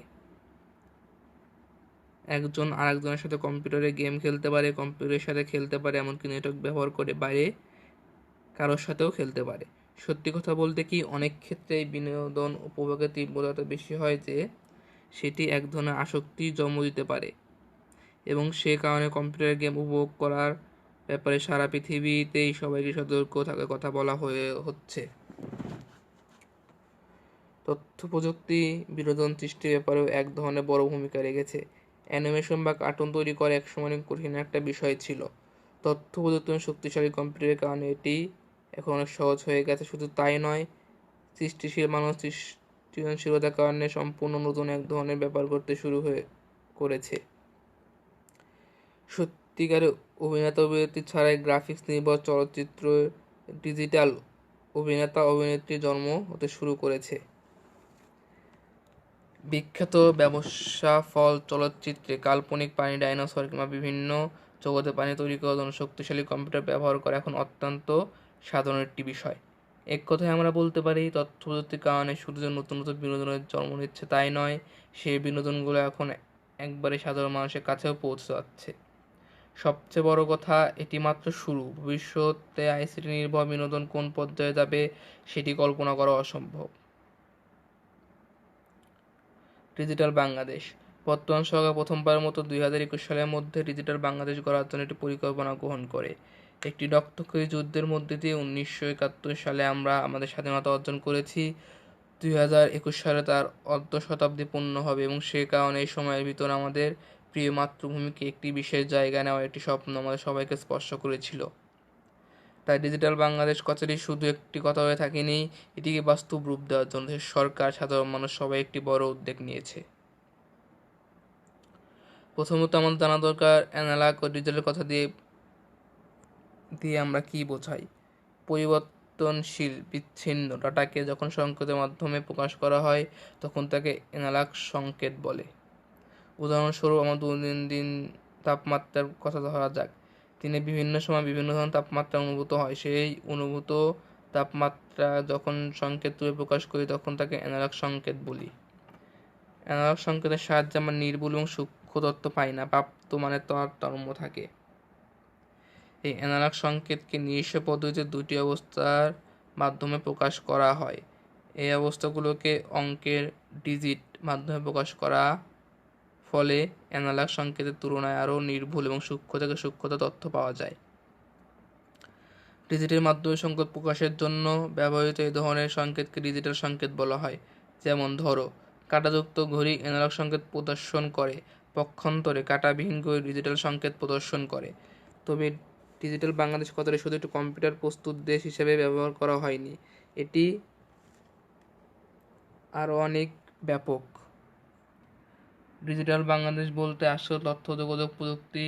একজন আরেকজনের সাথে কম্পিউটারে গেম খেলতে পারে, কম্পিউটারের সাথে খেলতে পারে, এমনকি নেটওয়ার্ক ব্যবহার করে বাইরে কারোর সাথেও খেলতে পারে। সত্যি কথা বলতে কি, অনেক ক্ষেত্রে বিনোদন উপভোগের তীব্রতা বেশি হয় যে সেটি এক ধরনের আসক্তি জন্ম দিতে পারে এবং সে কারণে কম্পিউটার গেম উপভোগ করার ব্যাপারে সারা পৃথিবীতেই সবাইকে সতর্ক থাকার কথা বলা হচ্ছে। তথ্য প্রযুক্তি বিনোদন সৃষ্টির ব্যাপারেও এক ধরনের বড় ভূমিকা রেখেছে। অ্যানিমেশন বা কার্টুন তৈরি করা একসময় অনেক কঠিন একটা বিষয় ছিল। তথ্য প্রযুক্তি এবং শক্তিশালী কম্পিউটারের কারণে এটি এখন অনেক সহজ হয়ে গেছে। শুধু তাই নয়, সৃষ্টিশীল মানুষ সৃজনশীলতার কারণে সম্পূর্ণ নতুন এক ধরনের ব্যাপার করতে শুরু করেছে। সত্যিকারের অভিনেতা অভিনেত্রী ছাড়াই গ্রাফিক্স নির্ভর চলচ্চিত্র, ডিজিটাল অভিনেতা অভিনেত্রী জন্ম হতে শুরু করেছে। বিখ্যাত ব্যবসা ফল চলচ্চিত্রে কাল্পনিক প্রাণী, ডাইনোসর কিংবা বিভিন্ন জগতের প্রাণী তৈরি করার জন্য শক্তিশালী কম্পিউটার ব্যবহার করা এখন অত্যন্ত সাধারণ একটি বিষয়। এক কথায় আমরা বলতে পারি, তথ্য প্রযুক্তির কারণে শুধু যে নতুন নতুন বিনোদনের জন্ম নিচ্ছে তাই নয়, সেই বিনোদনগুলো এখন একবারে সাধারণ মানুষের কাছেও পৌঁছে যাচ্ছে। সবচেয়ে বড় কথা, এটি মাত্র শুরু। ভবিষ্যতে আইসিটি নির্ভর বিনোদন কোন পর্যায়ে যাবে সেটি কল্পনা করা অসম্ভব। ডিজিটাল বাংলাদেশ। বর্তমান সরকার প্রথমবারের মতো 2021 সালের মধ্যে ডিজিটাল বাংলাদেশ গড়ার জন্য একটি পরিকল্পনা গ্রহণ করে। একটি রক্তক্ষয়ী যুদ্ধের মধ্যে দিয়ে 1971 সালে আমরা আমাদের স্বাধীনতা অর্জন করেছি। 2021 সালে তার অর্ধ শতাব্দী পূর্ণ হবে এবং সে কারণে এই সময়ের ভিতর আমাদের প্রিয় মাতৃভূমিকে একটি বিশেষ জায়গায় নেওয়ার একটি স্বপ্ন আমাদের সবাইকে স্পর্শ করেছিল। তাই ডিজিটাল বাংলাদেশ কথাটি শুধু একটি কথা হয়ে থাকেনি, এটিকে বাস্তব রূপ দেওয়ার জন্য সরকার, সাধারণ মানুষ সবাই একটি বড় উদ্যোগ নিয়েছে। প্রথমত আমাদের জানা দরকার অ্যানালগ ও ডিজিটাল কথা দিয়ে আমরা কি বোঝাই। পরিবর্তনশীল বিচ্ছিন্ন ডাটাকে যখন সংকেতের মাধ্যমে প্রকাশ করা হয় তখন তাকে অ্যানালগ সংকেত বলে। উদাহরণস্বরূপ আমার দৈনন্দিন তাপমাত্রার কথা ধরা যাক। দিনে বিভিন্ন সময় বিভিন্ন ধরনের তাপমাত্রা অনুভূত হয়। সেই অনুভূত তাপমাত্রা যখন সংকেত রূপে প্রকাশ করি তখন তাকে অ্যানালগ সংকেত বলি। অ্যানালগ সংকেতের সাহায্যে আমরা নির্ভুল এবং সূক্ষ্ম তথ্য পাই না, প্রাপ্ত মানের তারতম্য থাকে। এই অ্যানালগ সংকেতকে নিজস্ব পদ্ধতিতে দুটি অবস্থার মাধ্যমে প্রকাশ করা হয়। এই অবস্থাগুলোকে অঙ্কের ডিজিট মাধ্যমে প্রকাশ করা ফলে অ্যানালগ সংকেতের তুলনায় আরও নির্ভুল এবং সূক্ষ্ম থেকে সূক্ষ্মতর তথ্য পাওয়া যায়। ডিজিটাল মাধ্যমে সংকেত প্রকাশের জন্য ব্যবহৃত এই ধরনের সংকেতকে ডিজিটাল সংকেত বলা হয়। যেমন ধরো, কাঁটাযুক্ত ঘড়ি অ্যানালগ সংকেত প্রদর্শন করে, পক্ষান্তরে কাঁটাবিহীন ঘড়ি ডিজিটাল সংকেত প্রদর্শন করে। তবে ডিজিটাল বাংলাদেশ কথাটি শুধু একটি কম্পিউটার প্রস্তুত দেশ হিসেবে ব্যবহার করা হয়নি, এটি আরও অনেক ব্যাপক। ডিজিটাল বাংলাদেশ বলতে আসলে তথ্য যোগাযোগ প্রযুক্তি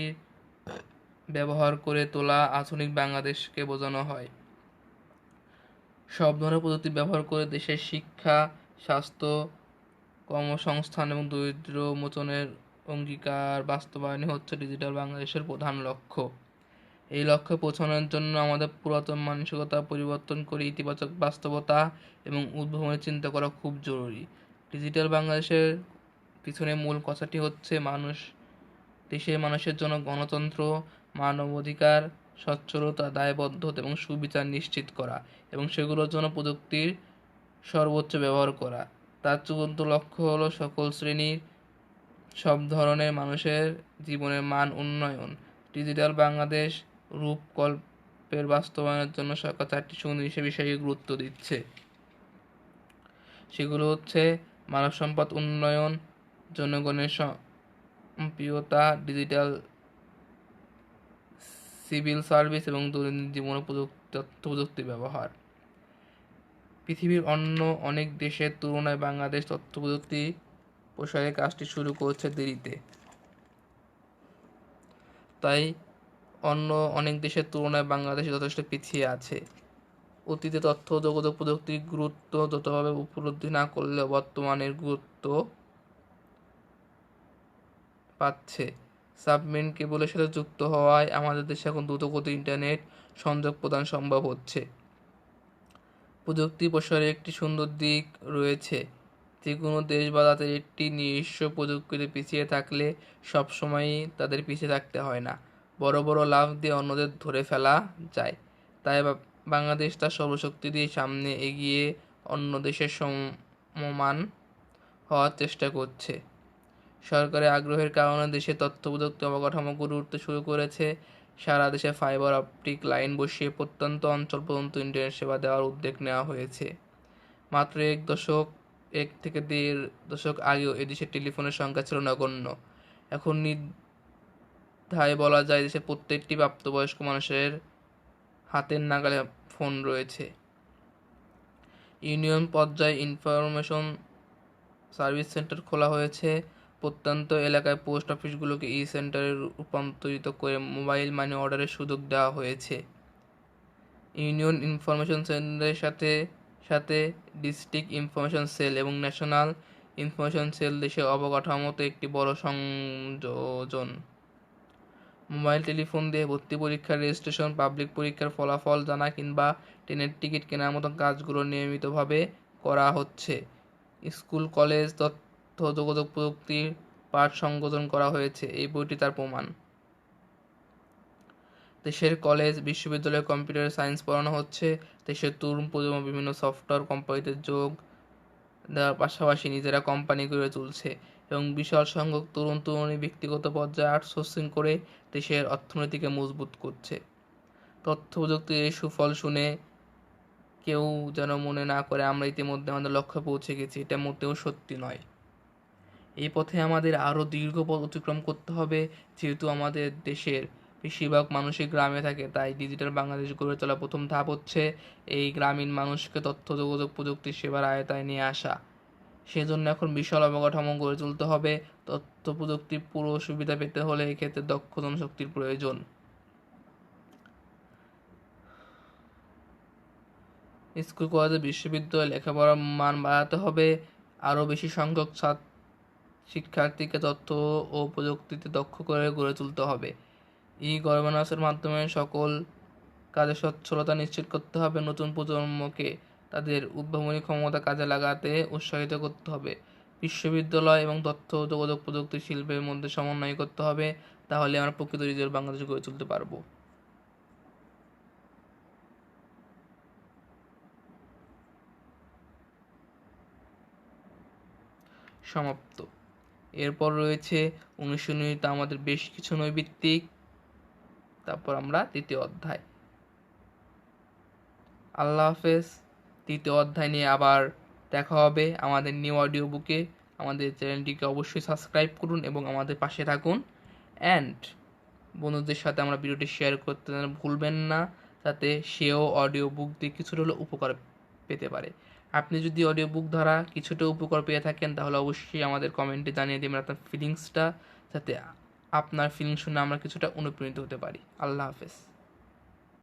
ব্যবহার করে তোলা আধুনিক বাংলাদেশকে বোঝানো হয়। সব ধরনের প্রযুক্তি ব্যবহার করে দেশের শিক্ষা, স্বাস্থ্য, কর্মসংস্থান এবং দরিদ্র মোচনের অঙ্গীকার বাস্তবায়নই হচ্ছে ডিজিটাল বাংলাদেশের প্রধান লক্ষ্য। এই লক্ষ্যে পৌঁছানোর জন্য আমাদের পুরাতন মানসিকতা পরিবর্তন করে ইতিবাচক বাস্তবতা এবং উদ্ভাবনের চিন্তা করা খুব জরুরি। ডিজিটাল বাংলাদেশের পিছনে মূল কথাটি হচ্ছে দেশের মানুষের জন্য গণতন্ত্র, মানবাধিকার, সচ্ছলতা, দায়বদ্ধতা এবং সুবিচার নিশ্চিত করা এবং সেগুলোর জন্য প্রযুক্তির সর্বোচ্চ ব্যবহার করা। তার চূড়ান্ত লক্ষ্য হলো সকল শ্রেণীর, সব ধরনের মানুষের জীবনের মান উন্নয়ন। ডিজিটাল বাংলাদেশ রূপকল্পের বাস্তবায়নের জন্য সরকার 4টি সুনির্দিষ্ট বিষয়ে গুরুত্ব দিচ্ছে। সেগুলো হচ্ছে মানব সম্পদ উন্নয়ন, জনগণের সম্প্রিয়তা, ডিজিটাল সিভিল সার্ভিস এবং দৈনন্দিন জীবনে তথ্য প্রযুক্তি ব্যবহার। পৃথিবীর অন্য অনেক দেশের তুলনায় বাংলাদেশ তথ্য প্রযুক্তি প্রসারের কাজটি শুরু করছে দেরিতে। তাই অন্য অনেক দেশের তুলনায় বাংলাদেশ যথেষ্ট পিছিয়ে আছে। অতীতে তথ্য ও যোগাযোগ প্রযুক্তির গুরুত্ব যতভাবে উপলব্ধি না করলেও বর্তমানের গুরুত্ব পাচ্ছে। সাবমেরিন কেবলের সাথে যুক্ত হওয়ায় আমাদের দেশে এখন দ্রুতগতির ইন্টারনেট সংযোগ প্রদান সম্ভব হচ্ছে। প্রযুক্তি প্রসারের একটি সুন্দর দিক রয়েছে। যে কোনো দেশ বা তাদের একটি নিজস্ব প্রযুক্তিতে পিছিয়ে থাকলে সবসময়ই তাদের পিছিয়ে থাকতে হয় না, বড় বড় লাভ দিয়ে অন্যদের ধরে ফেলা যায়। তাই বাংলাদেশ তার সর্বশক্তি দিয়ে সামনে এগিয়ে অন্য দেশের সমমান হওয়ার চেষ্টা করছে। সরকারের আগ্রহের কারণে দেশে তথ্য প্রযুক্তি অবকাঠামো গড়ে উঠতে শুরু করেছে। সারা দেশে ফাইবার অপটিক লাইন বসিয়ে প্রত্যন্ত অঞ্চল পর্যন্ত ইন্টারনেট সেবা দেওয়ার উদ্যোগ নেওয়া হয়েছে। মাত্র 1 থেকে 1.5 দশক আগেও এদেশে টেলিফোনের সংখ্যা ছিল নগণ্য। এখন নির্দ্বিধায় বলা যায় দেশের প্রত্যেকটি প্রাপ্তবয়স্ক মানুষের হাতের নাগালে ফোন রয়েছে। ইউনিয়ন পর্যায়ে ইনফরমেশন সার্ভিস সেন্টার খোলা হয়েছে। প্রত্যন্ত এলাকায় পোস্ট অফিসগুলোকে ই-সেন্টারে রূপান্তরিত করে মোবাইল মানি অর্ডারের সুযোগ দেওয়া হয়েছে। ইউনিয়ন ইনফরমেশন সেন্টারের সাথে সাথে ডিস্ট্রিক্ট ইনফরমেশন সেল এবং ন্যাশনাল ইনফরমেশন সেল দেশের অবকাঠামোতে একটি বড় সংযোজন। মোবাইল টেলিফোন দিয়ে ভর্তি পরীক্ষার রেজিস্ট্রেশন, পাবলিক পরীক্ষার ফলাফল জানা কিংবা ট্রেনের টিকিট কেনার মতো কাজগুলো নিয়মিতভাবে করা হচ্ছে। স্কুল, কলেজ, তথ্য যোগাযোগ প্রযুক্তির পাঠ সংযোজন করা হয়েছে। এই বইটি তার প্রমাণ। দেশের কলেজ, বিশ্ববিদ্যালয়ে কম্পিউটার সায়েন্স পড়ানো হচ্ছে। দেশের তরুণ প্রজন্ম বিভিন্ন সফটওয়্যার কোম্পানিতে যোগ দেওয়ার পাশাপাশি নিজেরা কোম্পানি গড়ে তুলছে এবং বিশাল সংখ্যক তরুণ তরুণী ব্যক্তিগত পর্যায়ে আউটসোর্সিং করে দেশের অর্থনীতিকে মজবুত করছে। তথ্য প্রযুক্তির এই সুফল শুনে কেউ যেন মনে না করে আমরা ইতিমধ্যে আমাদের লক্ষ্যে পৌঁছে গেছি, এটা মোটেও সত্যি নয়। এই পথে আমাদের আরও দীর্ঘ পথ অতিক্রম করতে হবে। যেহেতু আমাদের দেশের বেশিরভাগ মানুষই গ্রামে থাকে, তাই ডিজিটাল বাংলাদেশ গড়ে তোলা প্রথম ধাপ হচ্ছে এই গ্রামীণ মানুষকে তথ্য যোগাযোগ প্রযুক্তির সেবার আয়তায় নিয়ে আসা। সেজন্য এখন বিশাল অবকাঠামো গড়ে তুলতে হবে। তথ্য প্রযুক্তির পুরো সুবিধা পেতে হলে এক্ষেত্রে দক্ষ জনশক্তির প্রয়োজন। স্কুল, কলেজ, বিশ্ববিদ্যালয়ে লেখাপড়ার মান বাড়াতে হবে। আরও বেশি সংখ্যক শিক্ষার্থীকে তথ্য ও প্রযুক্তিতে দক্ষ করে গড়ে তুলতে হবে। ই-গভর্নেন্সের মাধ্যমে সকল কাজে সচ্ছলতা নিশ্চিত করতে হবে। নতুন প্রজন্মকে তাদের উদ্ভাবনী ক্ষমতা কাজে লাগাতে উৎসাহিত করতে হবে। বিশ্ববিদ্যালয় এবং তথ্য ও যোগাযোগ প্রযুক্তি শিল্পের মধ্যে সমন্বয় করতে হবে। তাহলে আমরা প্রকৃত ডিজিটাল বাংলাদেশ গড়ে তুলতে পারবো। সমাপ্ত। এরপর রয়েছে অনুশীলনীতে আমাদের বেশ কিছু নৈবিত্তিক, তারপর আমরা 3য় অধ্যায়। আল্লাহ হাফেজ। 3য় অধ্যায় নিয়ে আবার দেখা হবে আমাদের নিউ অডিও বুকে। আমাদের চ্যানেলটিকে অবশ্যই সাবস্ক্রাইব করুন এবং আমাদের পাশে থাকুন। অ্যান্ড বন্ধুদের সাথে আমরা ভিডিওটি শেয়ার করতে ভুলবেন না, যাতে সেও অডিও বুক দিয়ে কিছুটা হলেও উপকার পেতে পারে। আপনি যদি অডিও বুক দ্বারা কিছুটা উপকার পেয়ে থাকেন তাহলে অবশ্যই আমাদের কমেন্টে জানিয়ে দেবেন আপনার ফিলিংসটা, যাতে আপনার ফিলিংস শুনে আমরা কিছুটা অনুপ্রাণিত হতে পারি। আল্লাহ হাফেজ।